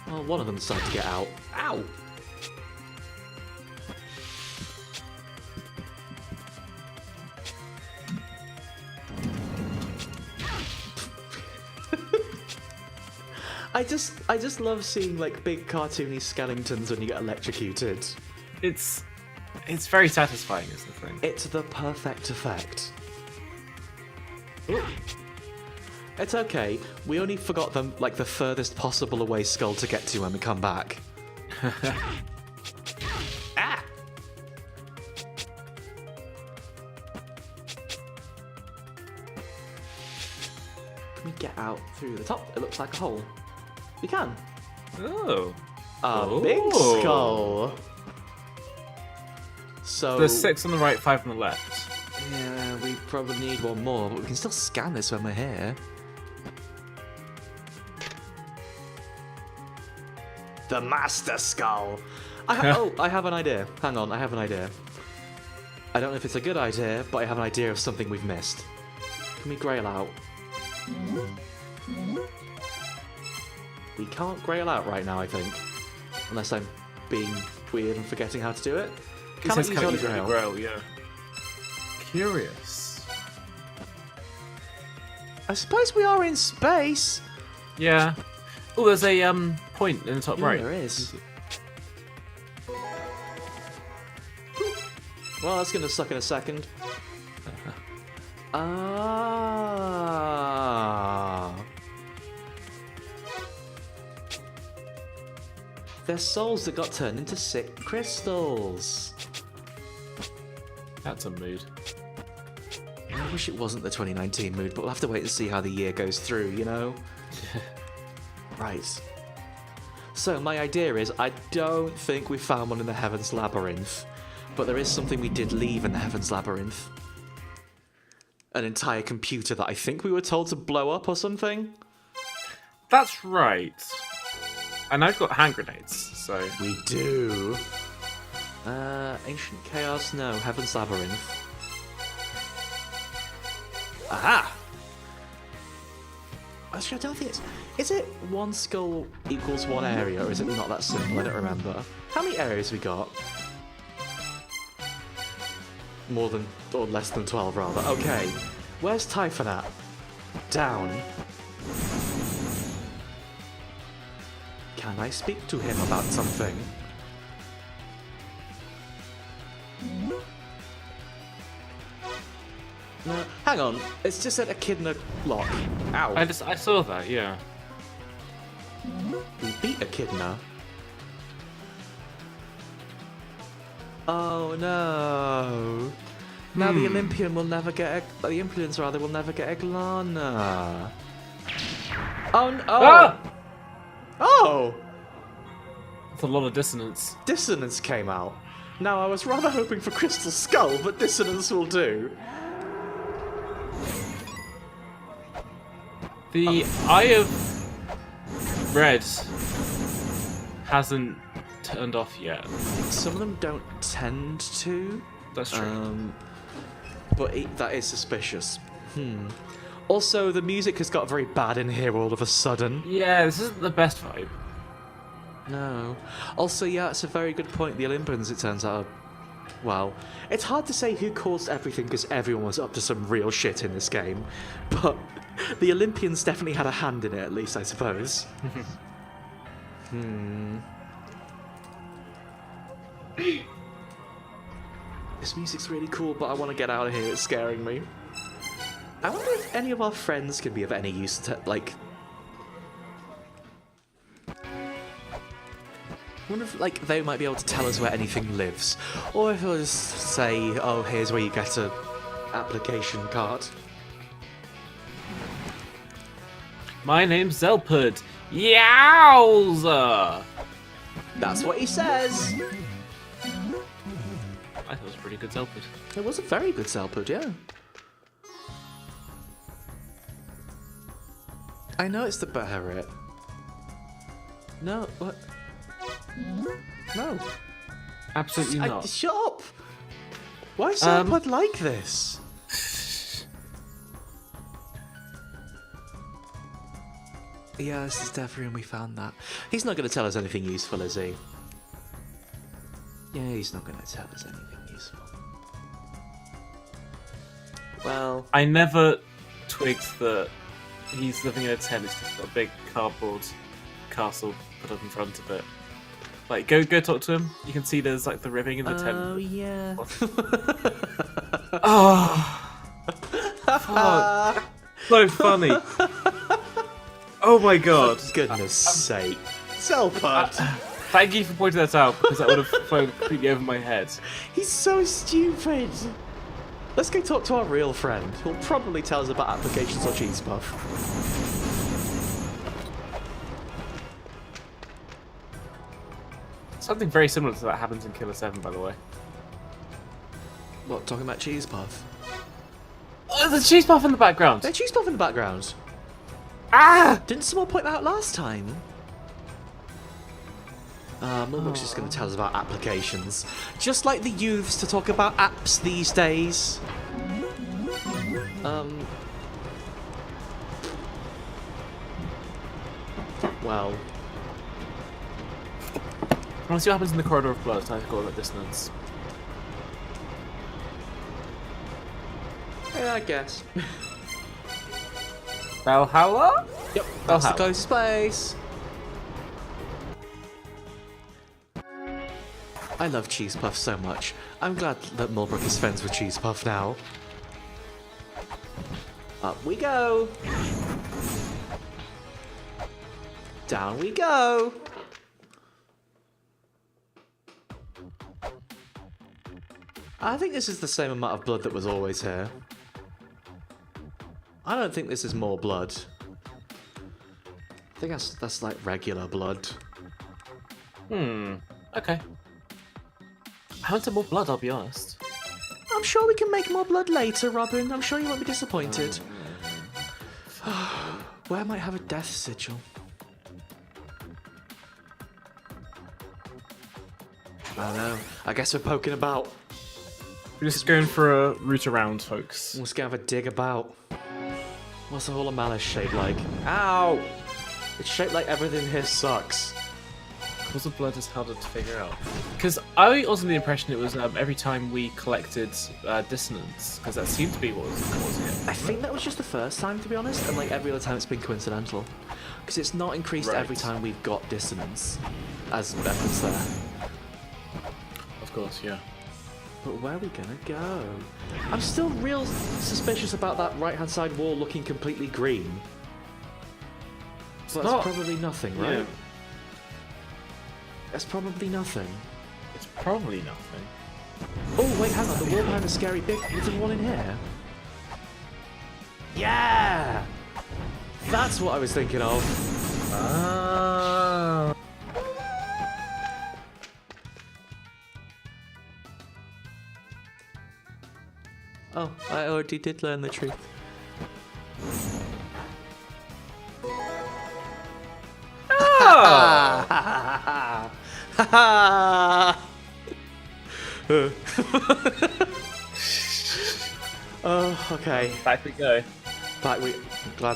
Oh, one of them decided to get out. Ow! I just love seeing like big cartoony skeletons when you get electrocuted. It's very satisfying, is the thing. It's the perfect effect. Ooh. It's okay. We only forgot them like the furthest possible away skull to get to when we come back. Ah! Can we get out through the top? It looks like a hole. We can. Oh. A big skull. So There's 6 on the right, 5 on the left. yeah, we probably need one more, but we can still scan this when we're here. The Master Skull. I have an idea. Hang on, I have an idea. I don't know if it's a good idea, but I have an idea of something we've missed. Can we grail out? We can't grail out right now, I think. Unless I'm being weird and forgetting how to do it. It says can't use Holy Grail, yeah. Curious. I suppose we are in space. Yeah. Oh, there's a point in the top Yeah, right. there is. Well, that's gonna suck in a second. Ah. They're souls that got turned into sick crystals. That's a mood. I wish it wasn't the 2019 mood, but we'll have to wait and see how the year goes through, you know? Right. So my idea is, I don't think we found one in the Heaven's Labyrinth, but there is something we did leave in the Heaven's Labyrinth. An entire computer that I think we were told to blow up or something? That's right. And I've got hand grenades, so... We do. Ancient Chaos? No, Heaven's Labyrinth. Aha! Actually, I don't think it's... Is it one skull equals one area, or is it not that simple? I don't remember. How many areas have we got? More than... or less than 12, rather. Okay. Where's Typhon at? Down. Can I speak to him about something? No, hang on. It's just an echidna lock. Ow. I saw that, yeah. We beat echidna. Oh no. Now the Olympian will never get the Olympians rather will never get Eglana. Oh no. Ah! Oh! That's a lot of dissonance. Dissonance came out. Now I was rather hoping for Crystal Skull, but Dissonance will do. The Eye of Red hasn't turned off yet. Some of them don't tend to. That's true. But that is suspicious. Also, the music has got very bad in here all of a sudden. Yeah, this isn't the best vibe. No. Also, yeah, it's a very good point. The Olympians, it turns out, well, it's hard to say who caused everything because everyone was up to some real shit in this game. But the Olympians definitely had a hand in it, at least, I suppose. This music's really cool, but I want to get out of here. It's scaring me. I wonder if any of our friends can be of any use to, like... I wonder if, like, they might be able to tell us where anything lives. Or if they'll just say, oh, here's where you get a application card. My name's Zelpud. Yowza! That's what he says! I thought it was a pretty good Zelpud. It was a very good Zelpud, yeah. I know it's the Baharit. No, what? No. Absolutely not. Shut up! Why is Zelpud like this? Yeah, this is definitely when we found that. He's not going to tell us anything useful, is he? Yeah, he's not going to tell us anything useful. Well... I never twigged that he's living in a tent. It's just got a big cardboard castle put up in front of it. Like, go talk to him. You can see there's, like, the ribbing in the tent. Oh, yeah. Oh. Fuck. So funny. Oh my god. For goodness sake. Zelpud! Thank you for pointing that out, because that would have flown completely over my head. He's so stupid! Let's go talk to our real friend, who'll probably tell us about applications or cheese puff. Something very similar to that happens in Killer 7, by the way. What, talking about cheese puff? Oh, there's a cheese puff in the background! There's cheese puff in the background. Ah! Didn't someone point that out last time? Mulmuk's just going to tell us about applications. Just like the youths to talk about apps these days. Well. I want to see what happens in the Corridor of Blood. Time to go about dissonance. Yeah, I guess. Valhalla? Yep, that's the closest place. I love Cheese Puff so much. I'm glad that Mulbrook is friends with Cheese Puff now. Up we go. Down we go. I think this is the same amount of blood that was always here. I don't think this is more blood. I think that's like regular blood. Okay. I want some more blood, I'll be honest. I'm sure we can make more blood later, Robin. I'm sure you won't be disappointed. Where might have a death sigil? I don't know. I guess we're poking about. We're just going for a route around, folks. Let's go have a dig about. What's the Hall of Malice shaped like? Ow! It's shaped like everything here sucks. Cause of Blood is harder to figure out. Because I was under the impression it was every time we collected dissonance, because that seemed to be what was causing it. I think that was just the first time, to be honest, and like every other time it's been coincidental. Because it's not increased every time we've got dissonance, as evidence there. Of course, yeah. But where are we gonna go? I'm still real suspicious about that right-hand side wall looking completely green. So that's probably nothing, right? Yeah. That's probably nothing. It's probably nothing. Oh, wait, hang on. The wall behind the scary big... Is there one in here? Yeah! That's what I was thinking of. Ah. Oh, I already did learn the truth. Ah! Oh, okay. Back we go. Glad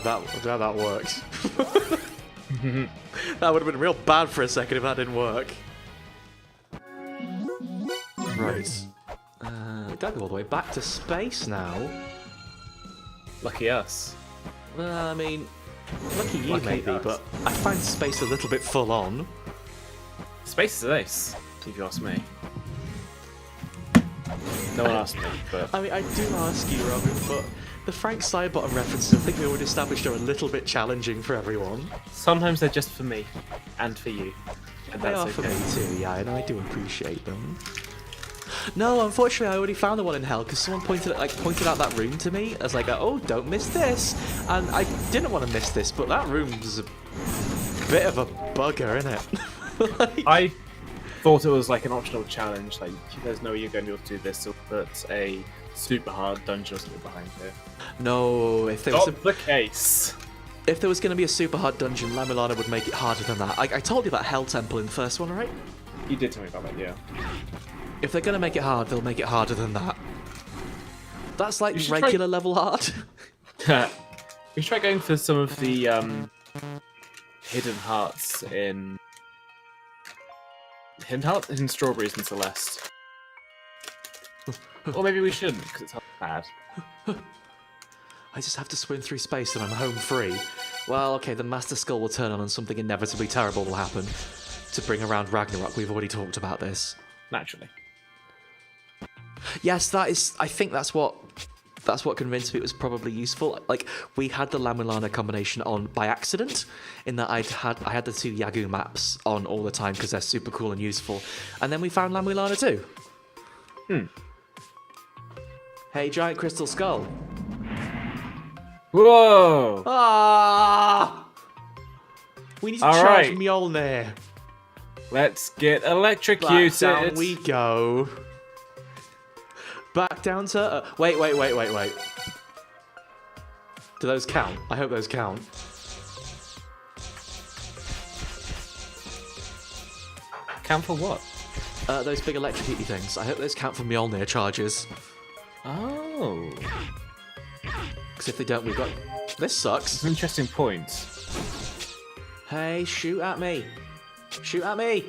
that worked. That would have been real bad for a second if that didn't work. Right. We don't go all the way back to space now. Lucky us. Well, I mean, lucky you Lucky maybe, us. but I find space a little bit full on. Space is ace, if you ask me. No one asked me, but... I mean, I do ask you, Robin, but the Frank Sidebottom references I think we already established are a little bit challenging for everyone. Sometimes they're just for me. And for you. And They that's are for okay. me too, yeah, and I do appreciate them. No, unfortunately, I already found the one in hell because someone pointed out that room to me as like, oh, don't miss this, and I didn't want to miss this, but that room's a bit of a bugger, isn't it? Like, I thought it was like an optional challenge, like there's no way you're going to be able to do this, so put a super hard dungeon or something behind here. no, if there was Not the case. if there was going to be a super hard dungeon, La Mulana would make it harder than that. I told you about Hell Temple in the first one, right? You did tell me about that, yeah. If they're going to make it hard, they'll make it harder than that. That's like You should regular level hard. We should try going for some of the hidden hearts in... Hidden strawberries in Celeste. Or maybe we shouldn't, because it's bad. I just have to swim through space and I'm home free. Well, okay, the Master Skull will turn on and something inevitably terrible will happen. To bring around Ragnarok, we've already talked about this. Naturally. Yes, that is... I think that's what convinced me it was probably useful. Like, we had the La Mulana combination on by accident, in that I had the two Yagoo maps on all the time because they're super cool and useful. And then we found La Mulana too. Hey, giant crystal skull. Whoa! Ah! We need to All charge right. Mjolnir. Let's get Back electrocuted! down we go. Back down to... wait. Do those count? I hope those count. Count for what? Those big electrocute things. I hope those count for Mjolnir charges. Oh. Because if they don't, we've got... This sucks. It's an interesting point. Hey, shoot at me. Shoot at me.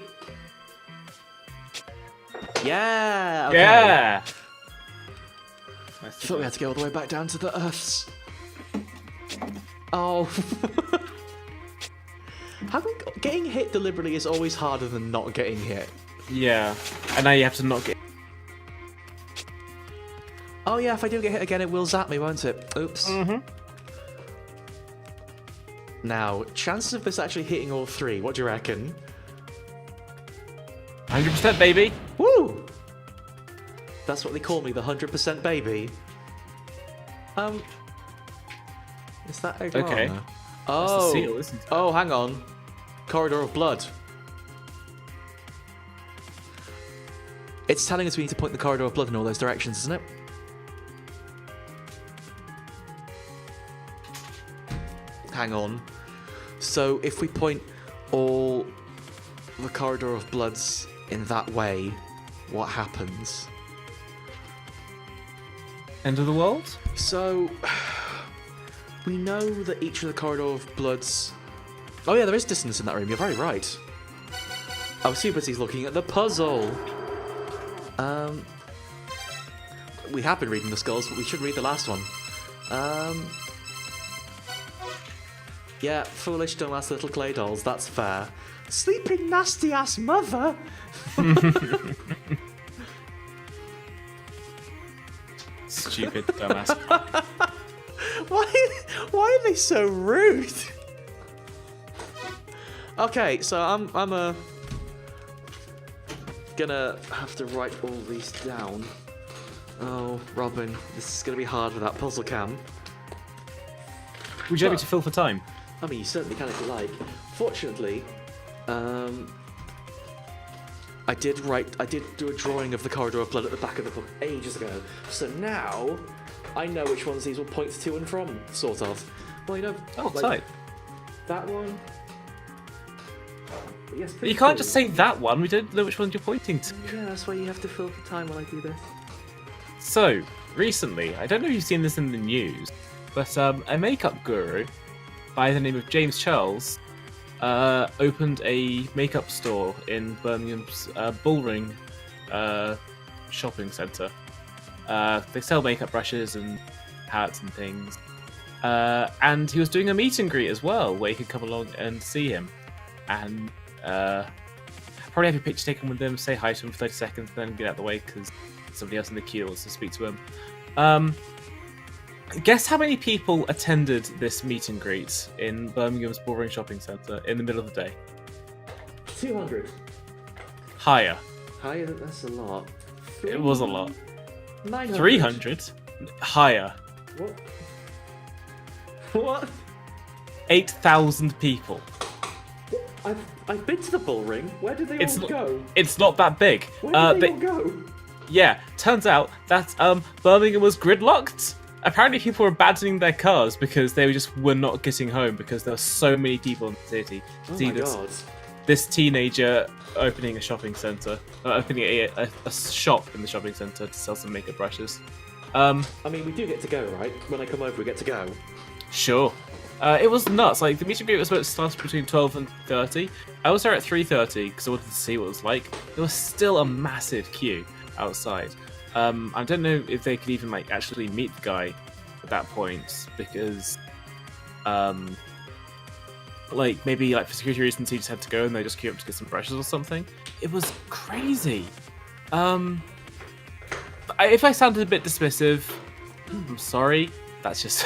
Yeah! Okay. Yeah! I thought we had to go all the way back down to the Earths. Oh. Getting hit deliberately is always harder than not getting hit. Yeah. And now you have to not get... Oh yeah, if I do get hit again, it will zap me, won't it? Oops. Mm-hmm. Now, chances of this actually hitting all three, what do you reckon? 100% baby! Woo! That's what they call me, the 100% baby. Is that Iguana? Okay. Oh. That's the seal, isn't it? Oh, hang on. Corridor of Blood. It's telling us we need to point the Corridor of Blood in all those directions, isn't it? Hang on. So if we point all the Corridor of Bloods in that way, what happens? End of the world? So, we know that each of the Corridor of Bloods... Oh yeah, there is distance in that room, you're very right. I was too busy looking at the puzzle. We have been reading the skulls, but we should read the last one. Yeah, foolish dumbass little clay dolls, that's fair. Sleeping nasty ass mother! stupid dumbass. Why are they so rude? Okay, so I'm gonna have to write all these down. Oh, Robin, this is gonna be hard with that puzzle cam. Would you like me to fill for time? I mean, you certainly can if you like. Fortunately, I did do a drawing of the corridor of blood at the back of the book ages ago. So now I know which ones these will point to and from, sort of. Well, you know, Oh, like tight. that one. But yes, But you can't just say that one. We don't know which one you're pointing to. Yeah, that's why you have to fill for time when I do this. So, recently, I don't know if you've seen this in the news, but a makeup guru by the name of James Charles opened a makeup store in Birmingham's Bullring shopping centre. They sell makeup brushes and hats and things. And he was doing a meet and greet as well, where you could come along and see him. And probably have a picture taken with him, say hi to him for 30 seconds, then get out of the way because somebody else in the queue wants to speak to him. Guess how many people attended this meet and greet in Birmingham's Bullring Shopping Centre in the middle of the day? 200. Higher. Higher, that's a lot. It was a lot. 900. 300. Higher. What? What? 8,000 people. I've been to the Bullring. Where did they all go? It's not that big. Where did they all go? Yeah, turns out that Birmingham was gridlocked. Apparently people were abandoning their cars because they were not getting home because there were so many people in the city. Oh See my god. This teenager opening a shopping centre, opening a shop in the shopping centre to sell some makeup brushes. I mean, we do get to go, right? When I come over, we get to go. Sure. It was nuts. Like, the meet and greet was supposed to start between 12 and 30. I was there at 3:30 because I wanted to see what it was like. There was still a massive queue outside. I don't know if they could even like actually meet the guy at that point because, like maybe like for security reasons he just had to go and they just queued up to get some brushes or something. It was crazy. If I sounded a bit dismissive, I'm sorry. That's just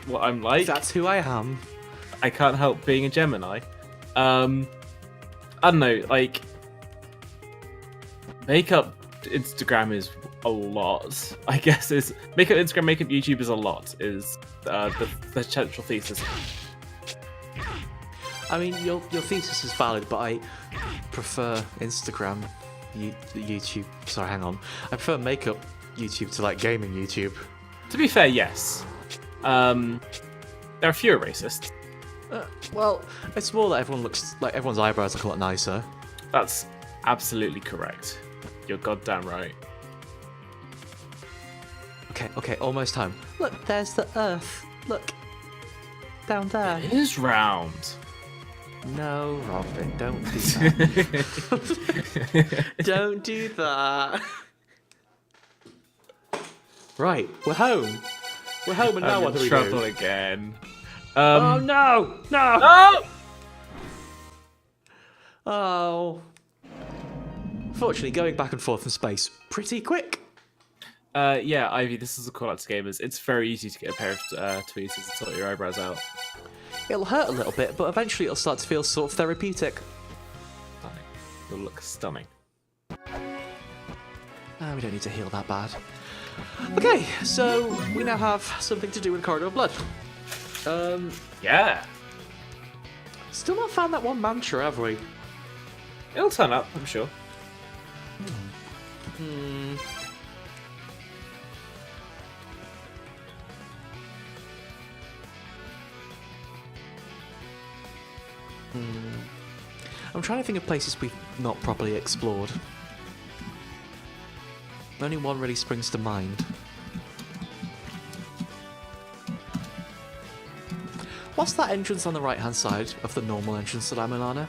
what I'm like. That's who I am. I can't help being a Gemini. I don't know, like makeup Instagram is a lot. I guess is makeup Instagram, makeup YouTube is a lot. Is the central thesis. I mean, your thesis is valid, but I prefer Instagram, YouTube. Sorry, hang on. I prefer makeup YouTube to like gaming YouTube. To be fair, yes. There are fewer racists. Well, it's more that everyone looks like everyone's eyebrows look a lot nicer. That's absolutely correct. You're goddamn right. Okay, almost home. Look, there's the Earth. Look, down there. It is round. No, Robin, don't do that. Don't do that. Right, we're home. We're home, and now what do we do? I'm in trouble again. Oh no! No! No! Oh. Fortunately, going back and forth in space pretty quick. Yeah, Ivy, this is a call out to gamers. It's very easy to get a pair of tweezers and sort your eyebrows out. It'll hurt a little bit, but eventually it'll start to feel sort of therapeutic. Stunning. You'll look stunning. We don't need to heal that bad. Okay, so we now have something to do with Corridor of Blood. Yeah. Still not found that one mantra, have we? It'll turn up, I'm sure. I'm trying to think of places we've not properly explored. Only one really springs to mind. What's that entrance on the right-hand side of the normal entrance to La Mulana?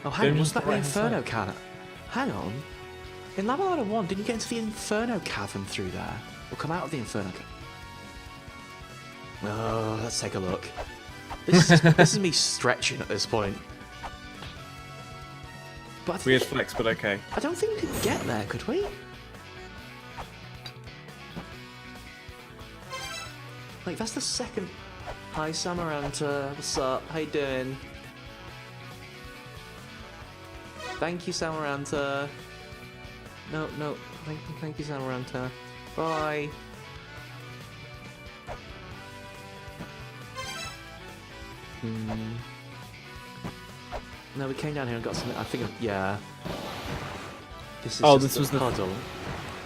Oh, hang on, was that the Inferno Cavern? Hang on. In La Mulana 1, didn't you get into the Inferno Cavern through there? Or come out of the Inferno Cavern? Oh, let's take a look. This is me stretching at this point. But Weird flex, but okay. I don't think we could get there, could we? Wait, that's the second. Hi, Samaranta. What's up? How you doing? Thank you, Samaranta. No. Thank you, Samaranta. Bye. No, we came down here and got something. I think, yeah. This is this was the puddle.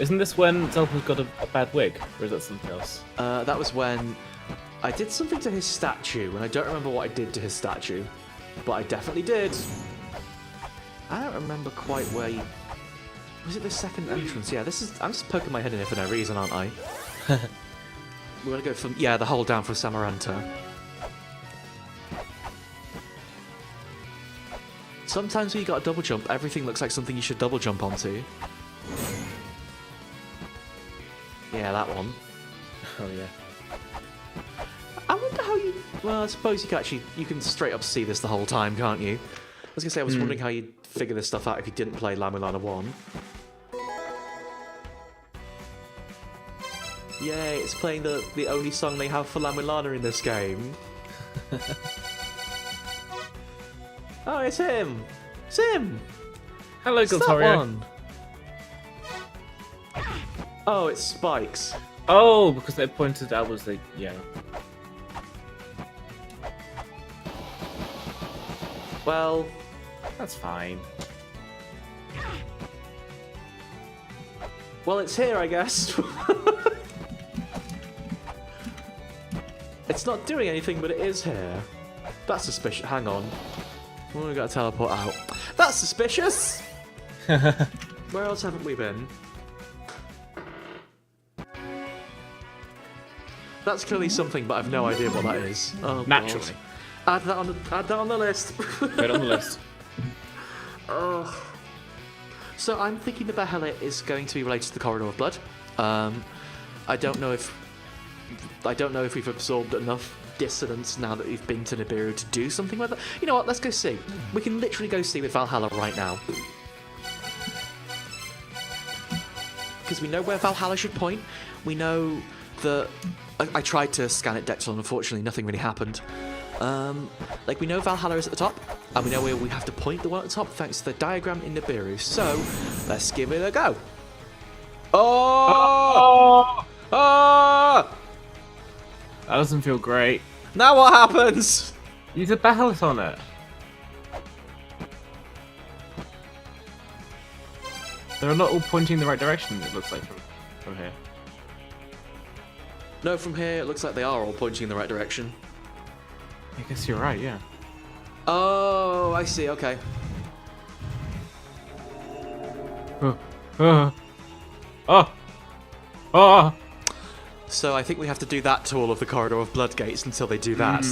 Isn't this when Zelda's got a bad wig, or is that something else? That was when I did something to his statue, and I don't remember what I did to his statue, but I definitely did. I don't remember quite where you... Was it the second entrance? Yeah, this is... I'm just poking my head in here for no reason, aren't I? We're gonna go from... Yeah, the hold down for Samaranta. Sometimes when you got a double jump, everything looks like something you should double jump onto. Yeah, that one. Oh, yeah. I wonder how you... Well, I suppose you can straight up see this the whole time, can't you? I was gonna say, I was wondering how you'd figure this stuff out if you didn't play La Mulana 1. Yay, it's playing the only song they have for La Mulana in this game. Oh, it's him! It's him! Hello, It's that Galtario. one. Oh, it's Spikes. Oh, because they pointed out was the... Yeah. Well... That's fine. Well, it's here, I guess. It's not doing anything, but it is here. That's suspicious. Hang on. Oh, we got to teleport out. That's suspicious! Where else haven't we been? That's clearly something, but I've no idea what that is. Oh, Naturally. God. Add that on the list. Put it on the list. Oh. So I'm thinking the Bahelit is going to be related to the Corridor of Blood. I don't know if we've absorbed enough dissonance now that we've been to Nibiru to do something like that. You know what? Let's go see. We can literally go see with Valhalla right now. Because we know where Valhalla should point. We know that... I tried to scan it, Dexel, and unfortunately nothing really happened. Like, we know Valhalla is at the top, and we know where we have to point the one at the top thanks to the diagram in Nibiru. So, let's give it a go. Oh! Oh! That doesn't feel great. Now what happens? Use a Bahelit on it. They're not all pointing in the right direction, it looks like, from here. No, from here it looks like they are all pointing in the right direction. I guess you're right, yeah. Oh, I see, okay. So I think we have to do that to all of the Corridor of Blood gates until they do that.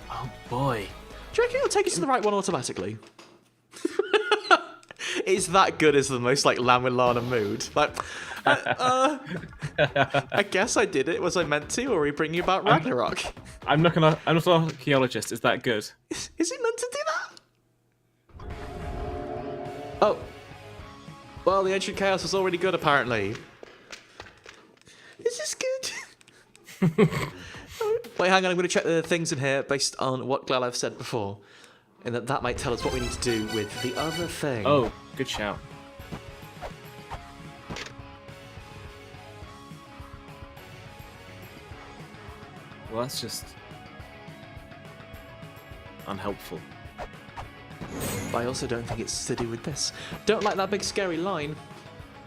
Oh boy. Do you reckon it'll take us to the right one automatically? It's that good as the most, like, La Mulana mood. Like, I guess I did it. Was I meant to, or are we bringing about Ragnarok? I'm not an archaeologist. Is that good? Is it meant to do that? Oh. Well, the Ancient Chaos was already good, apparently. Is this good? Wait, hang on. I'm going to check the things in here based on what Glalev said before. And that might tell us what we need to do with the other thing. Oh, good shout. Well, that's just unhelpful. But I also don't think it's to do with this. Don't like that big scary line.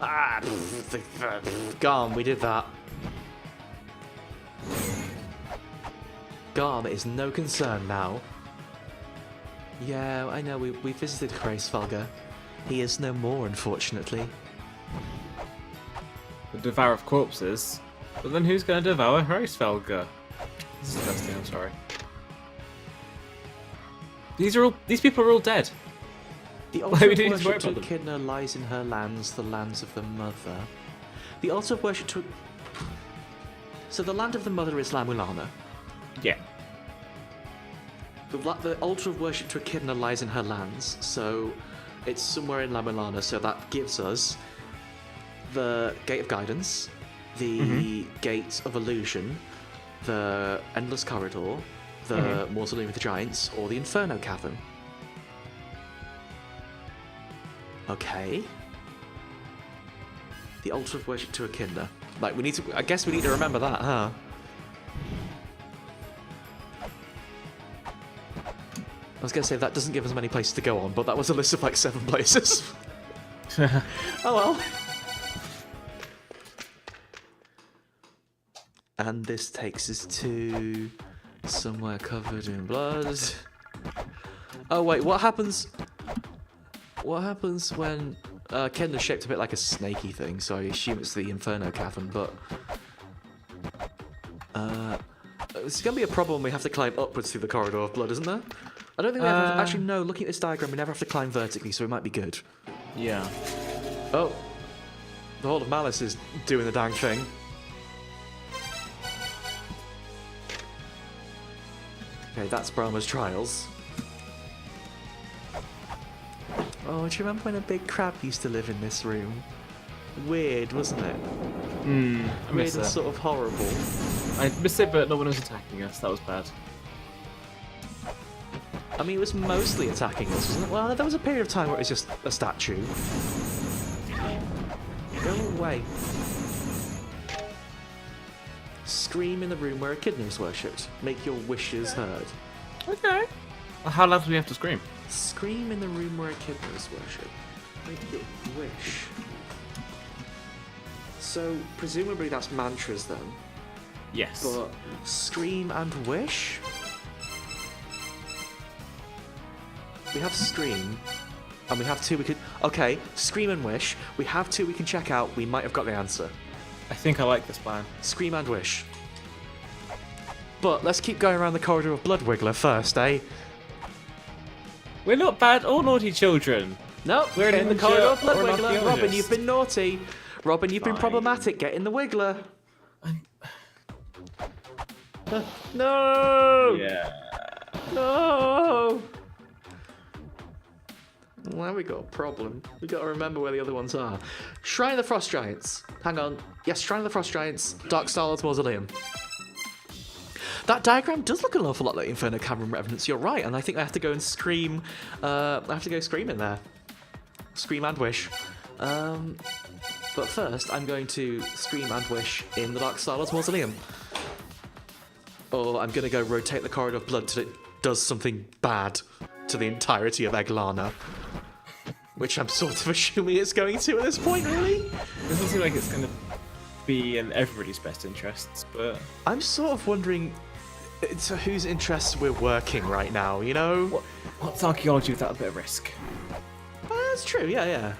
Ah, Garm, we did that. Garm is no concern now. Yeah, I know, we visited Hraesvelgr. He is no more, unfortunately. The Devourer of Corpses? But then who's going to devour Hraesvelgr? This is disgusting, I'm sorry. These people are all dead. The Why altar we of need to worry worship to about them? Echidna lies in her lands, the lands of the Mother. The altar of worship to... So the land of the Mother is La Mulana. Yeah. The altar of worship to Echidna lies in her lands, so it's somewhere in La Mulana, so that gives us the Gate of Guidance, the Gate of Illusion, the Endless Corridor, the Mausoleum of the Giants, or the Inferno Cavern. Okay. The altar of worship to Echidna. Like, I guess we need to remember that, huh? I was going to say, that doesn't give us many places to go on, but that was a list of like 7 places. Oh well. And this takes us to somewhere covered in blood. Oh wait, what happens? What happens when Echidna's shaped a bit like a snaky thing? So I assume it's the Inferno Cavern, but it's going to be a problem when we have to climb upwards through the corridor of blood, isn't there? I don't think we ever actually no. Looking at this diagram, we never have to climb vertically, so we might be good. Yeah. Oh, the Hall of Malice is doing the dang thing. Okay, that's Brahma's Trials. Oh, do you remember when a big crab used to live in this room? Weird, wasn't it? I miss Weird and that. sort of horrible. I miss it, but no one was attacking us. That was bad. I mean, it was mostly attacking us, wasn't it? Well, there was a period of time where it was just a statue. Go away. Scream in the room where Echidna is worshipped. Make your wishes heard. Okay. Well, how loud do we have to scream? Scream in the room where Echidna is worshipped. Make your wish. So, presumably that's mantras then. Yes. But scream and wish? We have scream, and we have 2 we could... Okay, scream and wish. We have 2 we can check out. We might have got the answer. I think I like this plan. Scream and wish. But let's keep going around the corridor of Blood Wiggler first, eh? We're not bad or naughty children. No, we're in the corridor of Blood Or an Wiggler. Robin, archaeologist. you've been naughty. Robin, you've been Fine. problematic. Get in the Wiggler. No! Yeah. No! Well, we got a problem. We got to remember where the other ones are. Shrine of the Frost Giants. Hang on. Yes, Shrine of the Frost Giants. Dark Star-Lord's Mausoleum. That diagram does look an awful lot like Inferno Cavern Revenants. You're right, and I think I have to go and scream. I have to go scream in there. Scream and wish. But first, I'm going to scream and wish in the Dark Star-Lord's Mausoleum. Or I'm going to go rotate the Corridor of Blood till it does something bad to the entirety of Eglana. Which I'm sort of assuming it's going to at this point, really? Doesn't seem like it's going to be in everybody's best interests, but... I'm sort of wondering to whose interests we're working right now, you know? What's archaeology without a bit of risk? That's true, yeah.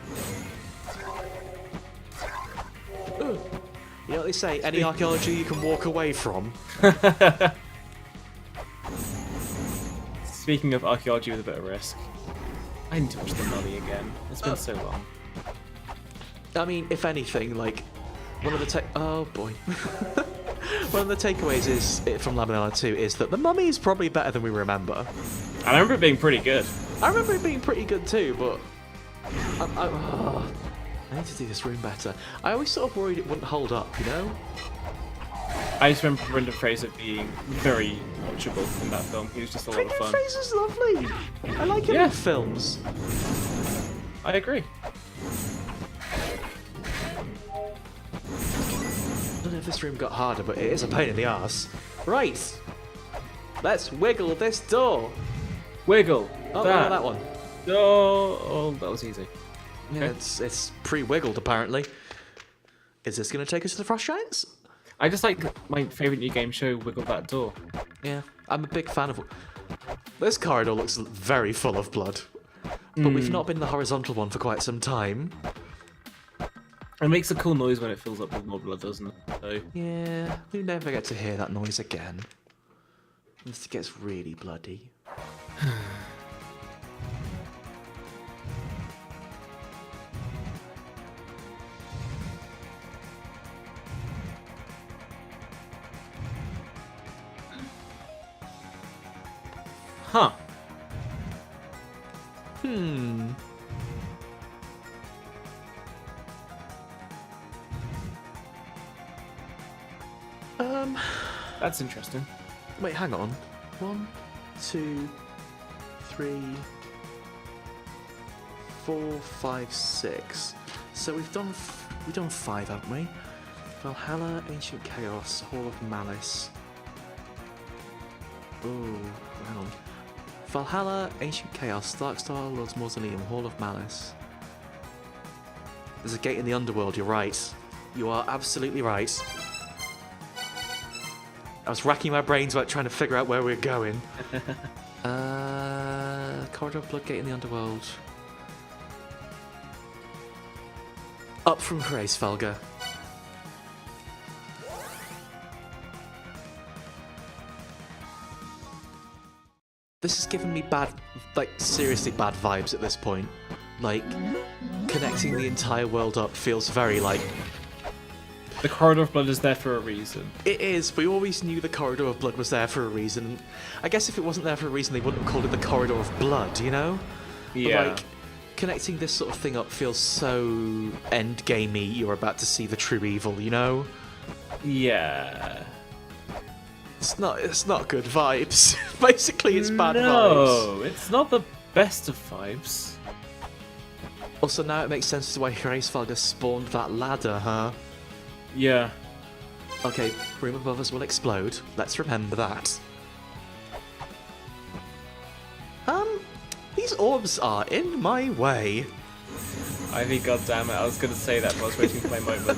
Ugh. You know what they say, any archaeology you can walk away from. Speaking of archaeology with a bit of risk, I need to watch The Mummy again. It's been so long. I mean, if anything, like, one of the oh boy. One of the takeaways is from Laminella 2 is that The Mummy is probably better than we remember. I remember it being pretty good. I remember it being pretty good too, but I need to do this room better. I always sort of worried it wouldn't hold up, you know? I just remember Brendan Fraser being very watchable in that film. He was just a lot of Brendan fun. Fraser's lovely. I like him in films. I agree. I don't know if this room got harder, but it is a pain in the ass. Right. Let's wiggle this door. Wiggle. Oh, that one. Oh, that was easy. Yeah, Okay. it's pre-wiggled apparently. Is this going to take us to the Frost Giants? I just like my favourite new game show, Wiggle That Door. Yeah, I'm a big fan of. This corridor looks very full of blood, but we've not been in the horizontal one for quite some time. It makes a cool noise when it fills up with more blood, doesn't it? So, Yeah, we never get to hear that noise again. Unless it gets really bloody. huh. That's interesting. Wait, hang on. 1, 2, 3, 4, 5, 6. So we've done 5, haven't we? Valhalla, Ancient Chaos, Hall of Malice. Ooh, hang on. Valhalla, Ancient Chaos, Darkstar, Lord's Mausoleum, Hall of Malice. There's a gate in the underworld, you're right. You are absolutely right. I was racking my brains about trying to figure out where we're going. Corridor of Blood, Gate in the underworld. Up from Hraesvelgr. This has given me bad, like, seriously bad vibes at this point. Like, connecting the entire world up feels very, like... The Corridor of Blood is there for a reason. It is. We always knew the Corridor of Blood was there for a reason. I guess if it wasn't there for a reason, they wouldn't have called it the Corridor of Blood, you know? Yeah. But, like, connecting this sort of thing up feels so endgamey. You're about to see the true evil, you know? Yeah. It's not good vibes. Basically, it's bad vibes. No, it's not the best of vibes. Also, now it makes sense as to why Hraesvelgr spawned that ladder, huh? Yeah. Okay, room above us will explode. Let's remember that. These orbs are in my way. Ivy, goddammit, I was gonna say that, but I was waiting for my moment.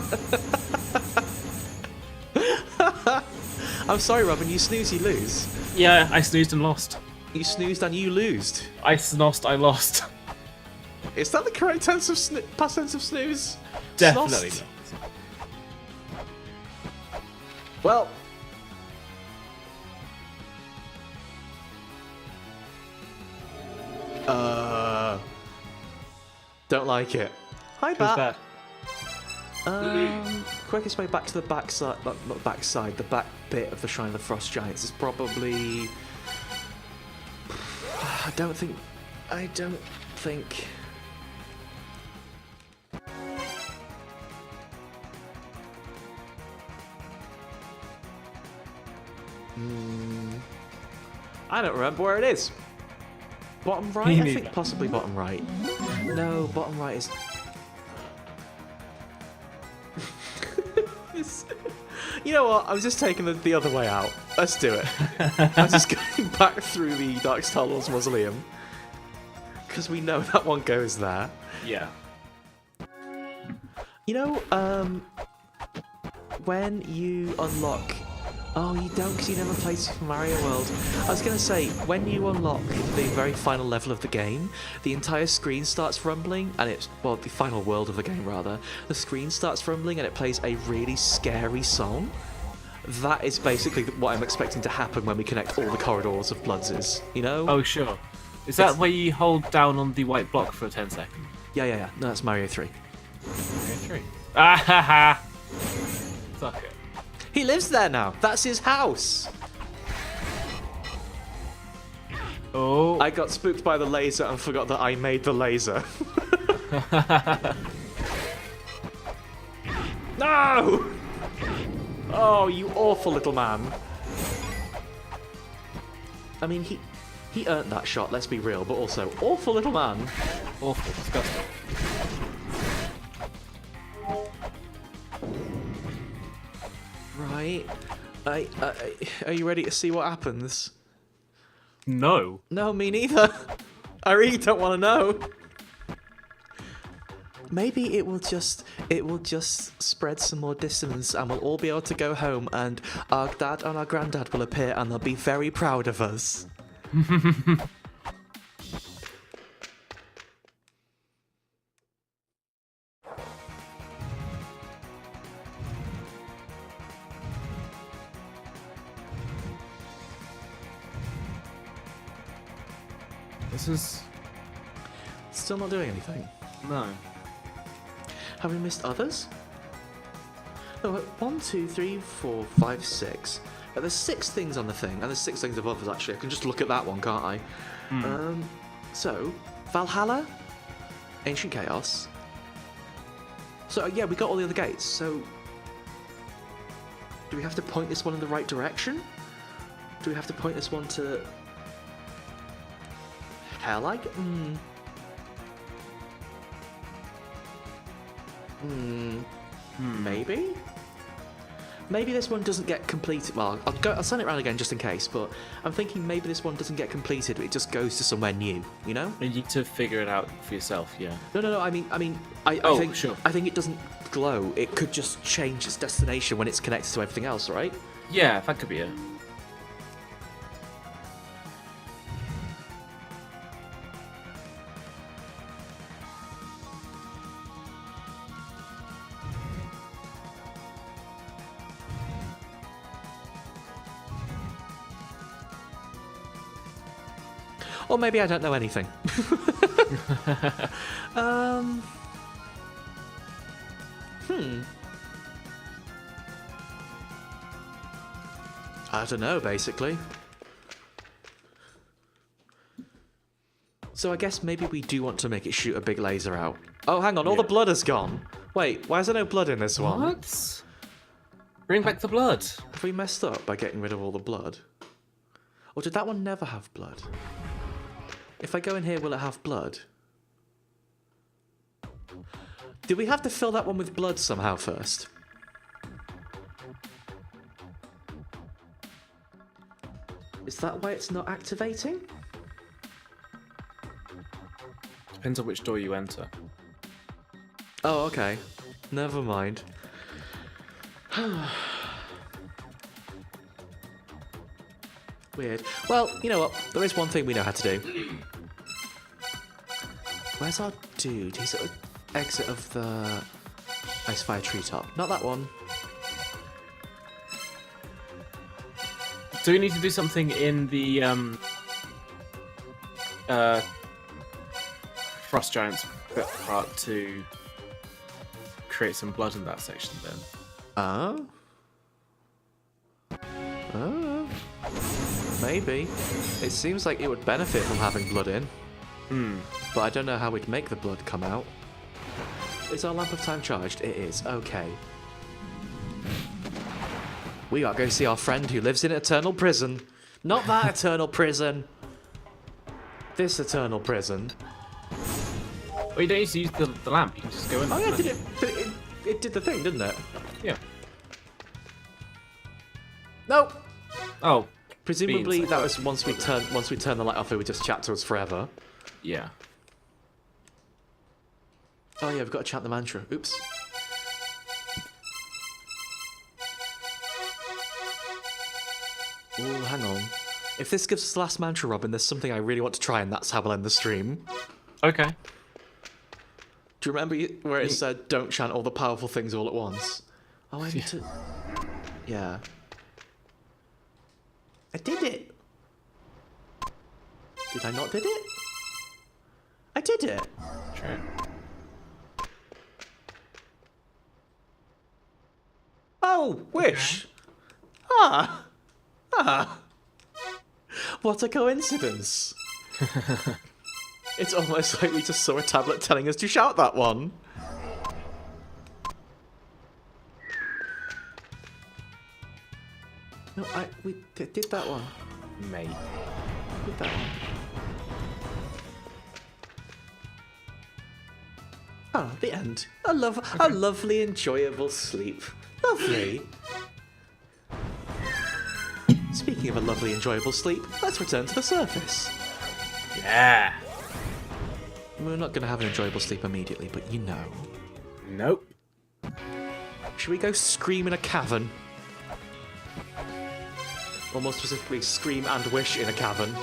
I'm sorry, Robin, you snooze, you lose. Yeah, I snoozed and lost. You snoozed and you loosed. I snozzed, I lost. Is that the correct tense of past tense of snooze? Definitely Snost? not. Well... Don't like it. Hi, Who's Bat. that? Quickest way back to the backside, not backside, the back bit of the Shrine of the Frost Giants is probably... I don't think... I don't remember where it is. Bottom right? I think possibly bottom right. No, bottom right is... You know what? I'm just taking the other way out. Let's do it. I'm just going back through the Darkstar Lord's Mausoleum. Because we know that one goes there. Yeah. You know, when you unlock... Oh, you don't, because you never played Super Mario World. I was going to say, when you unlock the very final level of the game, the entire screen starts rumbling, and it's, well, the final world of the game, rather. The screen starts rumbling, and it plays a really scary song. That is basically what I'm expecting to happen when we connect all the corridors of Bloods, you know? Oh, sure. Is that where you hold down on the white block for 10 seconds? Yeah. No, that's Mario 3. Mario 3. Ah ha ha! Suck it. He lives there now. That's his house. Oh. I got spooked by the laser and forgot that I made the laser. No! Oh, you awful little man. I mean, he earned that shot, let's be real, but also, awful little man. Awful. Disgusting. Right. Are you ready to see what happens? No. No, me neither. I really don't want to know. Maybe it will just spread some more dissonance and we'll all be able to go home and our dad and our granddad will appear and they'll be very proud of us. This is... Still not doing anything. No. Have we missed others? No, 1, 2, 3, 4, 5, 6. There's 6 things on the thing, and there's 6 things above us actually. I can just look at that one, can't I? So, Valhalla, Ancient Chaos. So yeah, we got all the other gates. So, Do we have to point this one in the right direction? Do we have to point this one to... hell, like? Maybe? Maybe this one doesn't get completed. Well, I'll send it around again just in case, but I'm thinking maybe this one doesn't get completed, it just goes to somewhere new, you know? You need to figure it out for yourself, yeah. No, I think sure. I think it doesn't glow. It could just change its destination when it's connected to everything else, right? Yeah, that could be it. Or maybe I don't know anything. I don't know, basically. So I guess maybe we do want to make it shoot a big laser out. Oh, hang on, all the blood has gone. Wait, why is there no blood in this one? What? Bring back the blood. Have we messed up by getting rid of all the blood? Or did that one never have blood? If I go in here, will it have blood? Do we have to fill that one with blood somehow first? Is that why it's not activating? Depends on which door you enter. Oh, okay. Never mind. Weird. Well, you know what? There is one thing we know how to do. Where's our dude? He's at the exit of the Ice Fire Treetop. Not that one. Do we need to do something in the Frost Giants part to create some blood in that section then? Oh? Maybe. It seems like it would benefit from having blood in. But I don't know how we'd make the blood come out. Is our Lamp of Time charged? It is. Okay. We are going to see our friend who lives in eternal prison. Not that eternal prison. This eternal prison. Well, you don't need to use the lamp. You can just go in. Oh yeah, did it? But it did the thing, didn't it? Yeah. No. Oh. Presumably that was once we turn the light off, it would just chat to us forever. Yeah. Oh yeah, we've got to chant the mantra. Oops. Oh, hang on. If this gives us the last mantra, Robin, there's something I really want to try, and that's how we'll end the stream. Okay. Do you remember where it said, don't chant all the powerful things all at once? Oh, I need to... Yeah. I did it! Did I not did it? I did it! True. Oh, wish! Ah! Ah! What a coincidence! It's almost like we just saw a tablet telling us to shout that one. No, we did that one. Mate. Did that one. Ah, the end. A lovely, enjoyable sleep. Lovely. Speaking of a lovely, enjoyable sleep, let's return to the surface. Yeah. We're not going to have an enjoyable sleep immediately, but you know. Nope. Should we go scream in a cavern? Or more specifically, scream and wish in a cavern.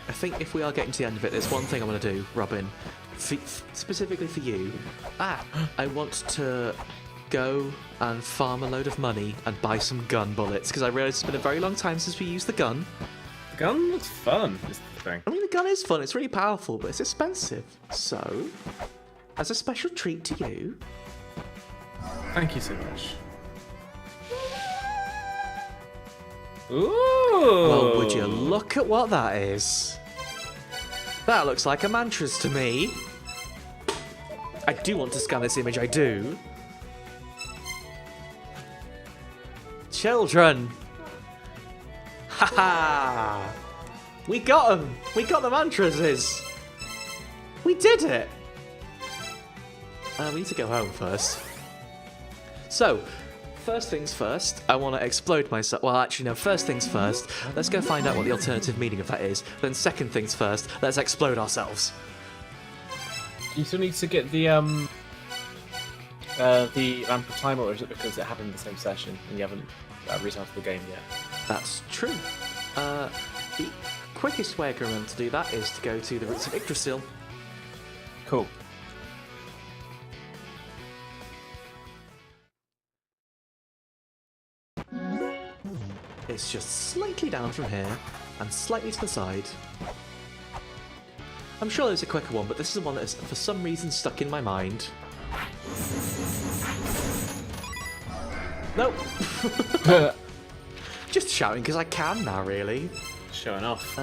I think if we are getting to the end of it, there's one thing I want to do, Robin. Specifically for you. I want to go and farm a load of money and buy some gun bullets, because I realise it's been a very long time since we used the gun. The gun looks fun, is the thing. I mean, the gun is fun, it's really powerful, but it's expensive. So, as a special treat to you... Thank you so much. Ooh! Well, would you look at what that is? That looks like a mantras to me. I do want to scan this image, I do. Children! Haha! We got them! We got the mantras! We did it! We need to go home first. So, first things first, I want to explode myself. Well, actually, no, first things first, let's go find out what the alternative meaning of that is. Then second things first, let's explode ourselves. You still need to get the lamp of time, or is it because it happened in the same session and you haven't restarted the game yet? That's true. The quickest way I can remember to do that is to go to the roots of Yggdrasil. Cool. It's just slightly down from here and slightly to the side. I'm sure there's a quicker one, but this is the one that is for some reason stuck in my mind. Nope. Just shouting because I can now, really. Showing off.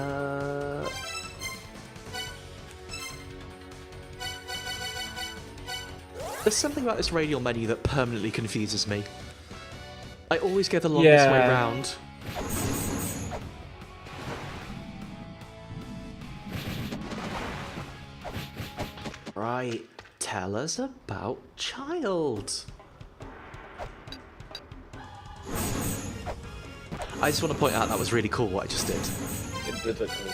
There's something about this radial menu that permanently confuses me. I always go the longest way round. Right, tell us about Child. I just want to point out that was really cool what I just did. It did look cool.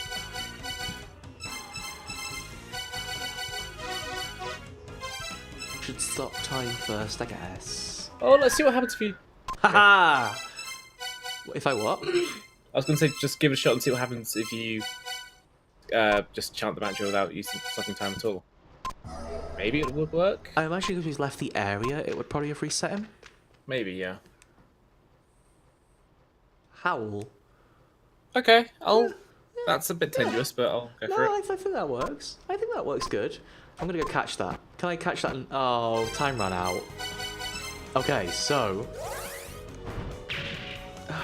Should stop time first, I guess. Oh, let's see what happens if you... Haha! If I what? I was going to say, just give it a shot and see what happens if you just chant the mantra without using stopping time at all. Maybe it would work? I imagine if he's left the area, it would probably have reset him. Maybe, yeah. Howl. Okay, That's a bit tenuous, but I'll go for it. No, I think that works. I think that works good. I'm gonna go catch that. Can I catch that? Oh, time ran out. Okay, so...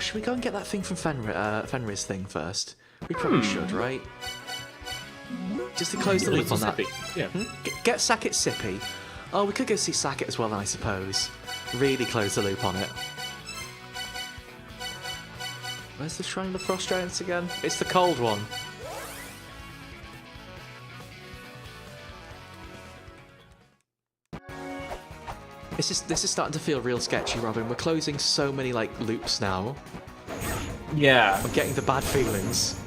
should we go and get that thing from Fenris thing first? We probably should, right? Just to close the loop on that. Yeah. Get Sackett Sippy. Oh, we could go see Sackett as well, then, I suppose. Really close the loop on it. Where's the Shrine of the Frost Giants again? It's the cold one. This is starting to feel real sketchy, Robin. We're closing so many like loops now. Yeah. I'm getting the bad feelings.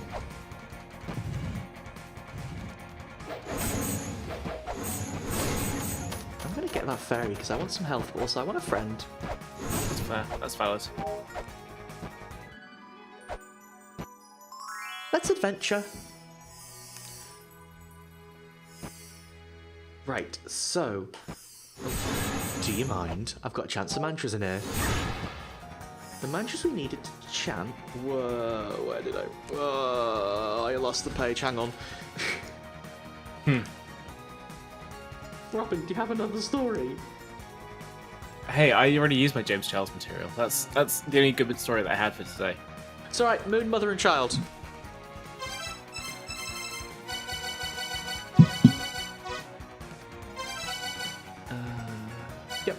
I'm gonna get that fairy because I want some health, but also I want a friend. That's fair. That's valid. Let's adventure. Right, so... Do you mind? I've got a chance of mantras in here. The mantras we needed to chant were... Where did I... I lost the page, hang on. Robin, do you have another story? Hey, I already used my James Charles material. That's the only good story that I had for today. It's alright, Moon, Mother and Child. Yep.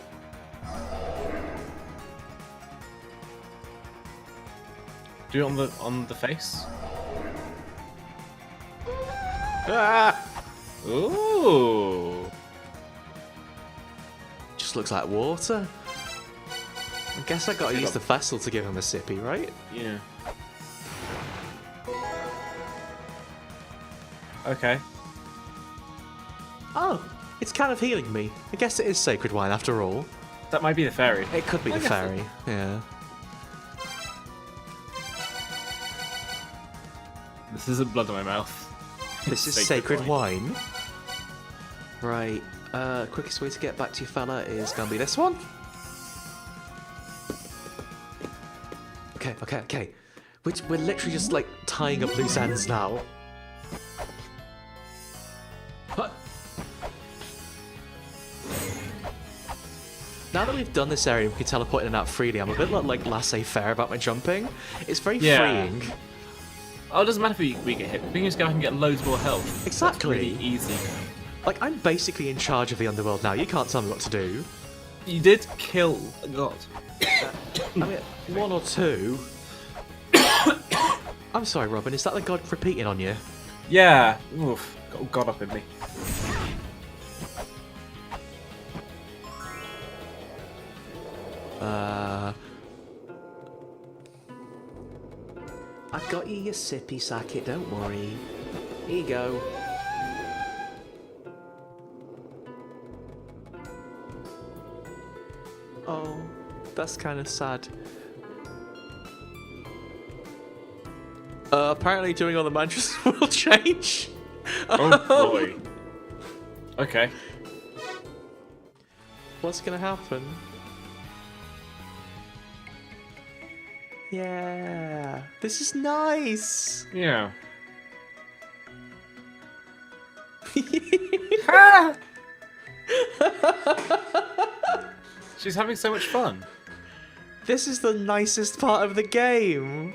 Do it on the face. Ah! Ooh. Just looks like water. I guess I gotta use the vessel to give him a sippy, right? Yeah. Okay. Oh, it's kind of healing me. I guess it is sacred wine after all. That might be the fairy. It could be the fairy, yeah. This isn't blood in my mouth. This is sacred wine. Right, quickest way to get back to you fella is gonna be this one. Okay. We're literally just like tying up loose ends now. What? Now that we've done this area, we can teleport in and out freely. I'm a bit like laissez-faire about my jumping. It's very freeing. Oh, it doesn't matter if we get hit. We can just go out and get loads more health. Exactly. That's really easy. Like, I'm basically in charge of the underworld now. You can't tell me what to do. You did kill a god. I mean, one or two. I'm sorry, Robin. Is that the god repeating on you? Yeah. Oof. Got a god up in me. I've got you your sippy sacket, don't worry. Here you go. Oh, that's kind of sad. Apparently doing all the mantras will change. Oh boy. Okay. What's gonna happen? Yeah, this is nice. Yeah. She's having so much fun. This is the nicest part of the game.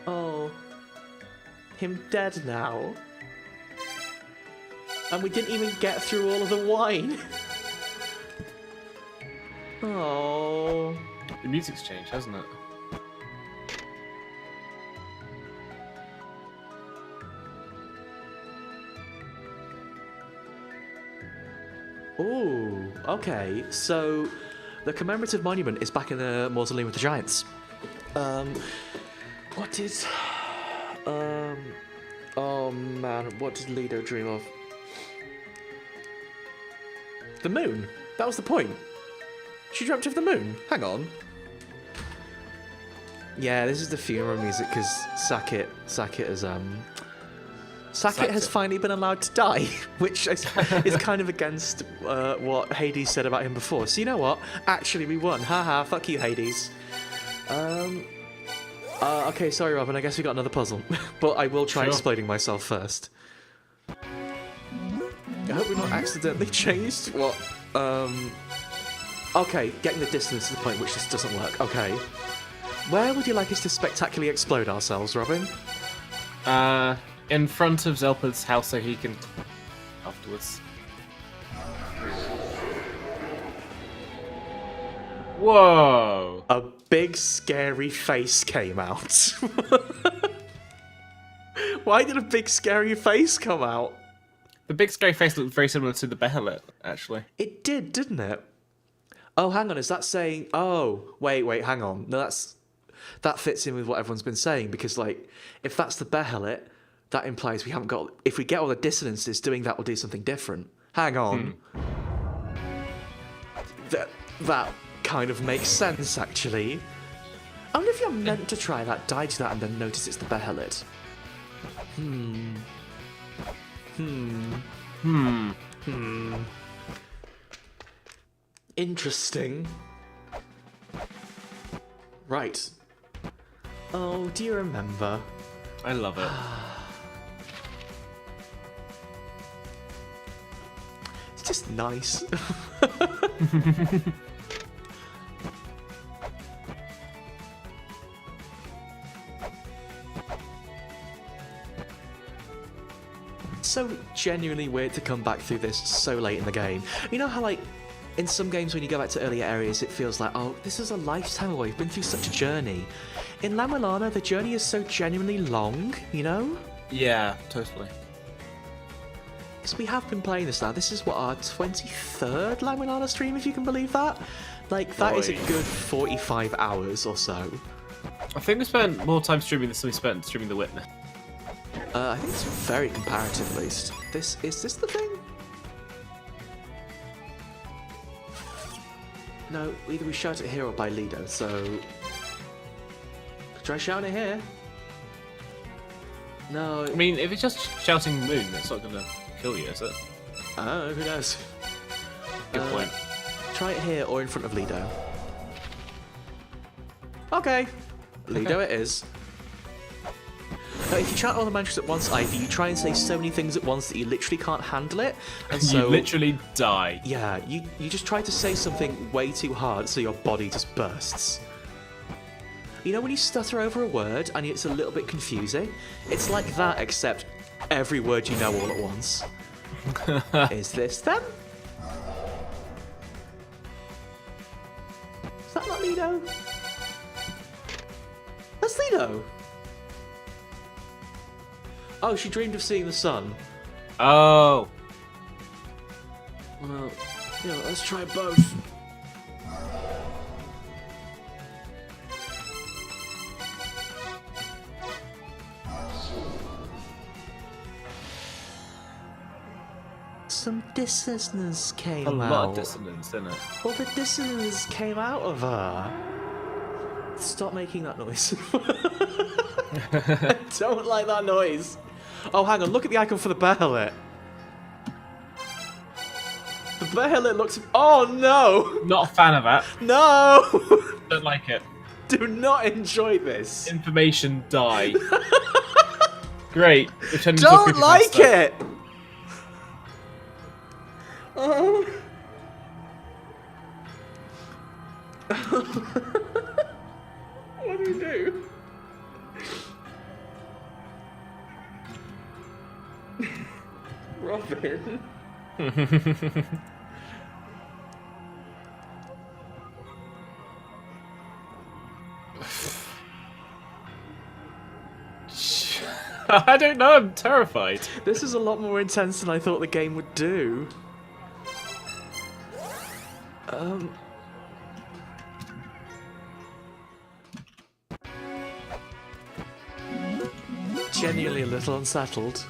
Oh, him dead now. And we didn't even get through all of the wine. Oh. The music's changed, hasn't it? Ooh, okay. So, the commemorative monument is back in the Mausoleum of the Giants. What did... Oh man, what did Lido dream of? The moon. That was the point. She dreamt of the moon. Hang on. Yeah, this is the funeral music because Sackett has finally been allowed to die, which is kind of against what Hades said about him before. So you know what? Actually, we won. Haha, fuck you, Hades. Okay, sorry, Robin. I guess we got another puzzle. But I will try exploding myself first. I hope we're not accidentally changed. What? Okay, getting the distance to the point which this doesn't work. Okay. Where would you like us to spectacularly explode ourselves, Robin? In front of Zelpud's house so he can... afterwards. Whoa! A big scary face came out. Why did a big scary face come out? The big scary face looked very similar to the Behelit, actually. It did, didn't it? Oh, hang on, is that saying... Oh, wait, hang on. No, that fits in with what everyone's been saying, because, like, if that's the Behelit, that implies we haven't got... If we get all the dissonances, doing that will do something different. Hang on. That kind of makes sense, actually. I wonder if you're meant to try that, die to that, and then notice it's the Behelit. Interesting. Right. Oh, do you remember? I love it. It's just nice. So genuinely weird to come back through this so late in the game. You know how, like, in some games when you go back to earlier areas, it feels like, oh, this is a lifetime away. We've been through such a journey. In La Mulana, the journey is so genuinely long, you know? Yeah, totally. Because we have been playing this now. This is, what, our 23rd La Mulana stream, if you can believe that? Like, that is a good 45 hours or so. I think we spent more time streaming this than we spent streaming The Witness. I think it's very comparative, at least. Is this the thing? No, either we shout it here or by Lido, so... Try shouting it here. No... I mean, if it's just shouting moon, it's not gonna kill you, is it? Oh, who knows? Good point. Try it here or in front of Lido. Okay. Lido it is. Now, if you chant all the mantras at once, Ivy, you try and say so many things at once that you literally can't handle it, and so you literally die. yeah, you just try to say something way too hard, so your body just bursts. You know when you stutter over a word and it's a little bit confusing? It's like that, except every word you know all at once. Is this them? Is that not Lido? That's Lido! Oh, she dreamed of seeing the sun. Oh. Well, yeah, let's try both. Some dissonance came A out. lot of dissonance, isn't it? Well, the dissonance came out of her. Stop making that noise. I don't like that noise. Oh, hang on. Look at the icon for the bear helmet. The bear helmet looks... Oh, no! Not a fan of that. No! Don't like it. Do not enjoy this. Information die. Great. Don't like it! Oh. What do we do? Robin. I don't know, I'm terrified. This is a lot more intense than I thought the game would do. Genuinely a little unsettled.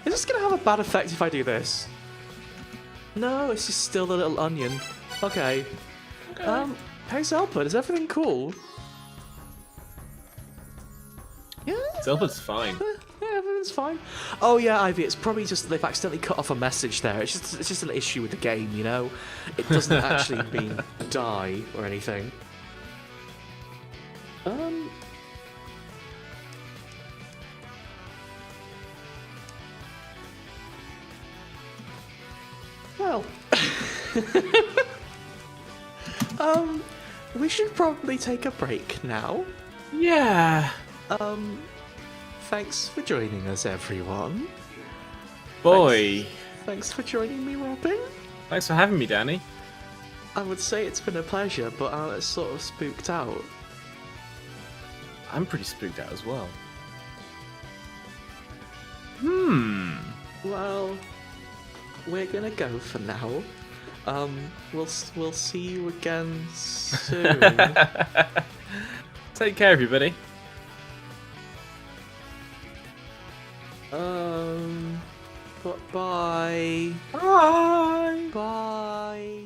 Is this going to have a bad effect if I do this? No, it's just still the little onion. Okay. Hey Zelpud, is everything cool? Yeah? Zelpud's fine. Yeah, everything's fine. Oh yeah, Ivy, it's probably just they've accidentally cut off a message there. It's just an issue with the game, you know? It doesn't actually mean die or anything. Well, we should probably take a break now. Yeah. Thanks for joining us, everyone. Boy. Thanks for joining me, Robin. Thanks for having me, Danny. I would say it's been a pleasure, but I'm sort of spooked out. I'm pretty spooked out as well. Well, we're gonna go for now. We'll see you again soon. Take care, everybody. Bye. Bye. Bye.